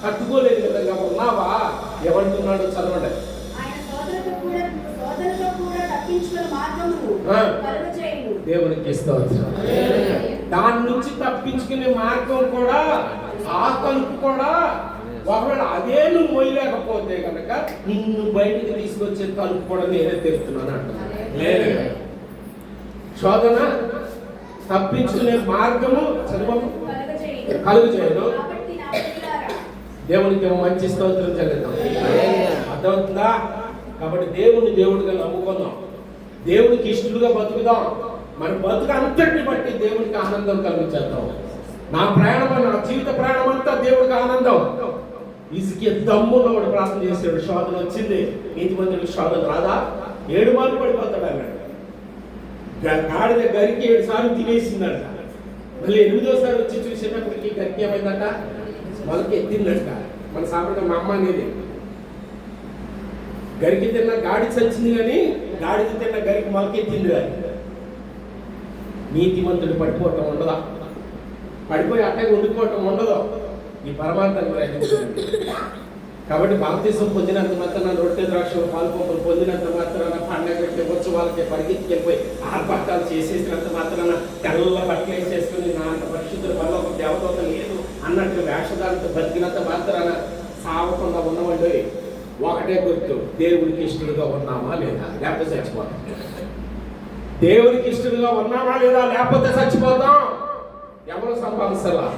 తట్టుకోలేని విధంగా ఉన్నావా, ఎవరుతున్నాడో చదవండి. దేవునికి స్తోత్రం. దాని నుంచి తప్పించుకునే మార్గం కూడా, ఆ తలుపు కూడా, ఒకవేళ అదే నువ్వు మొయ్యలేకపోతే కనుక నిన్ను బయటికి తీసుకొచ్చే తలుపు కూడా నేనే తెరుతున్నాను అంటున్నాను. శోధన తప్పించుకునే మార్గము చదువు కలుగు చేయను. దేవునికి మంచి స్తోత్రం చెల్లిద్దాం. అర్థమవుతుందా? కాబట్టి దేవుడిని దేవుడిగా నమ్ముకుందాం, దేవుడికి ఇష్టలుగా బతుకుదాం. మన బతుకు అంతటిని బట్టి దేవుడికి ఆనందం కలిగించేద్దాం. నా ప్రయాణం, నా జీవిత ప్రయాణం అంతా దేవుడికి ఆనందం. ఇసుకే దమ్ములో వాడు ప్రార్థన చేశాడు, శోధన వచ్చింది, నీతిమంతుడికి శోధన రాదా, 7 మార్లు పడిపోతాడు అన్నాడు. గాడిద గరికి 7 సార్లు తినేసిందంట. మళ్ళీ 8వ సారి వచ్చి చూసేటప్పటికి గరికి ఏమైందంట, మొలకి ఎత్తిందంట. మన సాంప్రదాయం మా అమ్మ అనేది, గరికి తిన్న గాడి చచ్చింది కానీ గాడిద తిన్న గరికి మొలకెత్తింది కానీ. నీతిమంతుడు పడిపోవటం ఉండదా, పడిపోయి అట్టగా ఉండిపోవటం ఉండదు. ఈ పరమార్థాన్ని గ్రహించండి. కాబట్టి బాప్తిసం పొందినంత మాత్రాన, రొట్టె ద్రాక్షలు పాల్పొంపులు పొందినంత మాత్రాన, పండగ పెట్టే ఉత్సవాలకి పరిగెత్తుకెళ్ళిపోయి ఆర్భాటాలు చేసేసినంత మాత్రాన, తెల్ల బట్టలు వేసేసుకుని నా అంత పరిశుద్ధుల వల్ల ఒక దేవదూత లేదు అన్నట్టు వేషధాలతో బతికినంత మాత్రాన సావకుండా ఉన్నవాళ్ళు ఒకటే గుర్తు, దేవుడికి ఇష్టలుగా ఉన్నామా లేదా, లేకపోతే చచ్చిపోతాం. దేవుడికి ఇష్టలుగా ఉన్నామా లేదా, లేకపోతే చచ్చిపోతాం. ఎవరు సంపాదిస్తారా,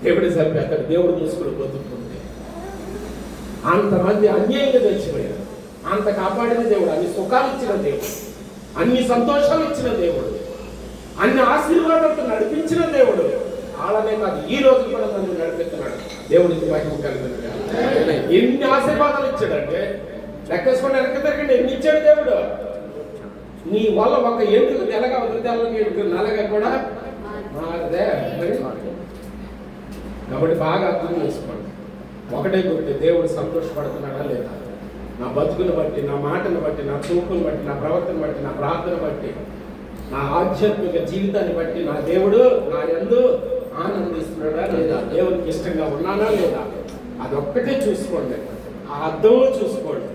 దేవుడు చంపేస్తాడు. దేవుడు మూసుకుని బతుకుతుంటే అంతమంది అన్యాయంగా చచ్చిపోయారు. అంత కాపాడిన దేవుడు, అన్ని సుఖాలు ఇచ్చిన దేవుడు, అన్ని సంతోషాలు ఇచ్చిన దేవుడు, అన్ని ఆశీర్వాదాలతో నడిపించిన దేవుడు. వాళ్ళనే కాదు, ఈ రోజు కూడా నన్ను నడిపిస్తున్నాడు. దేవుడికి మహిమ కలిగిన ఎన్ని ఆశీర్వాదాలు ఇచ్చాడంటే లెక్కేసుకొని వెనక తిరగండి, ఎన్ని ఇచ్చాడు దేవుడు. నీ వల్ల ఒక ఎంటుకు తెల్లగా, ఒక తెల్లగా, నల్లగా కూడా మారదే. కాబట్టి బాగా అర్థం చేసుకోండి. ఒకటే గుర్తు, దేవుడు సంతోషపడుతున్నాడా లేదా, నా బతుకును బట్టి, నా మాటను బట్టి, నా చూపును బట్టి, నా ప్రవర్తన బట్టి, నా ప్రార్థన బట్టి, నా ఆధ్యాత్మిక జీవితాన్ని బట్టి నా దేవుడు నా యందు ఆనందిస్తున్నాడా లేదా, దేవునికి ఇష్టంగా ఉన్నానా లేదా, అదొక్కటే చూసుకోండి. ఆ అర్థంలో చూసుకోండి.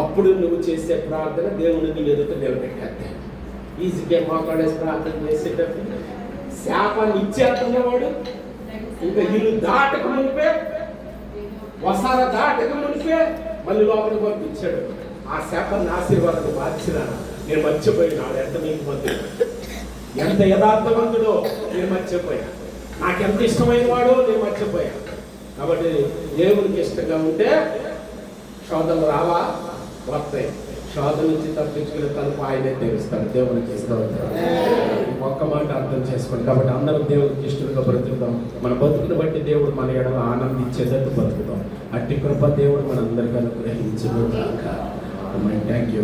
అప్పుడు నువ్వు చేసే ప్రార్థన దేవునికి ఎదుట నిలబెట్టేస్తే. ఈజీగా మోకాడేసి ప్రార్థన చేసేటప్పుడు శాపాన్ని ఇచ్చేస్తున్నవాడు ఇంకా ఇల్లు దాటక మునిపే, వసార దాటక మునిపే మళ్ళీ లోపలికి పంపించాడు. ఆ శాపాన్ని ఆశీర్వాదాన్ని మార్చిన నేను మర్చిపోయినాడు. ఎంత నీకు మంత్రి, ఎంత యథార్థవంతుడో నేను మర్చిపోయా, నాకెంత ఇష్టమైన వాడో నేను మర్చిపోయా. కాబట్టి దేవునికి ఇష్టంగా ఉంటే శోధనలు రావా, వస్తాయి. శోధన నుంచి తప్పించుకునే తలుపు ఆయనే తెలుస్తాడు. దేవునికి ఇష్టం ఒక్క మాట అర్థం చేసుకోండి. కాబట్టి అందరం దేవునికి ఇష్టంగా బ్రతుకుతాం. మన బతుకుని బట్టి దేవుడు మన ఎడల ఆనందించేటట్టు బ్రతుకుతాం. అట్టి కృప దేవుడు మనందరికీ అనుగ్రహించును గాక. Thank you.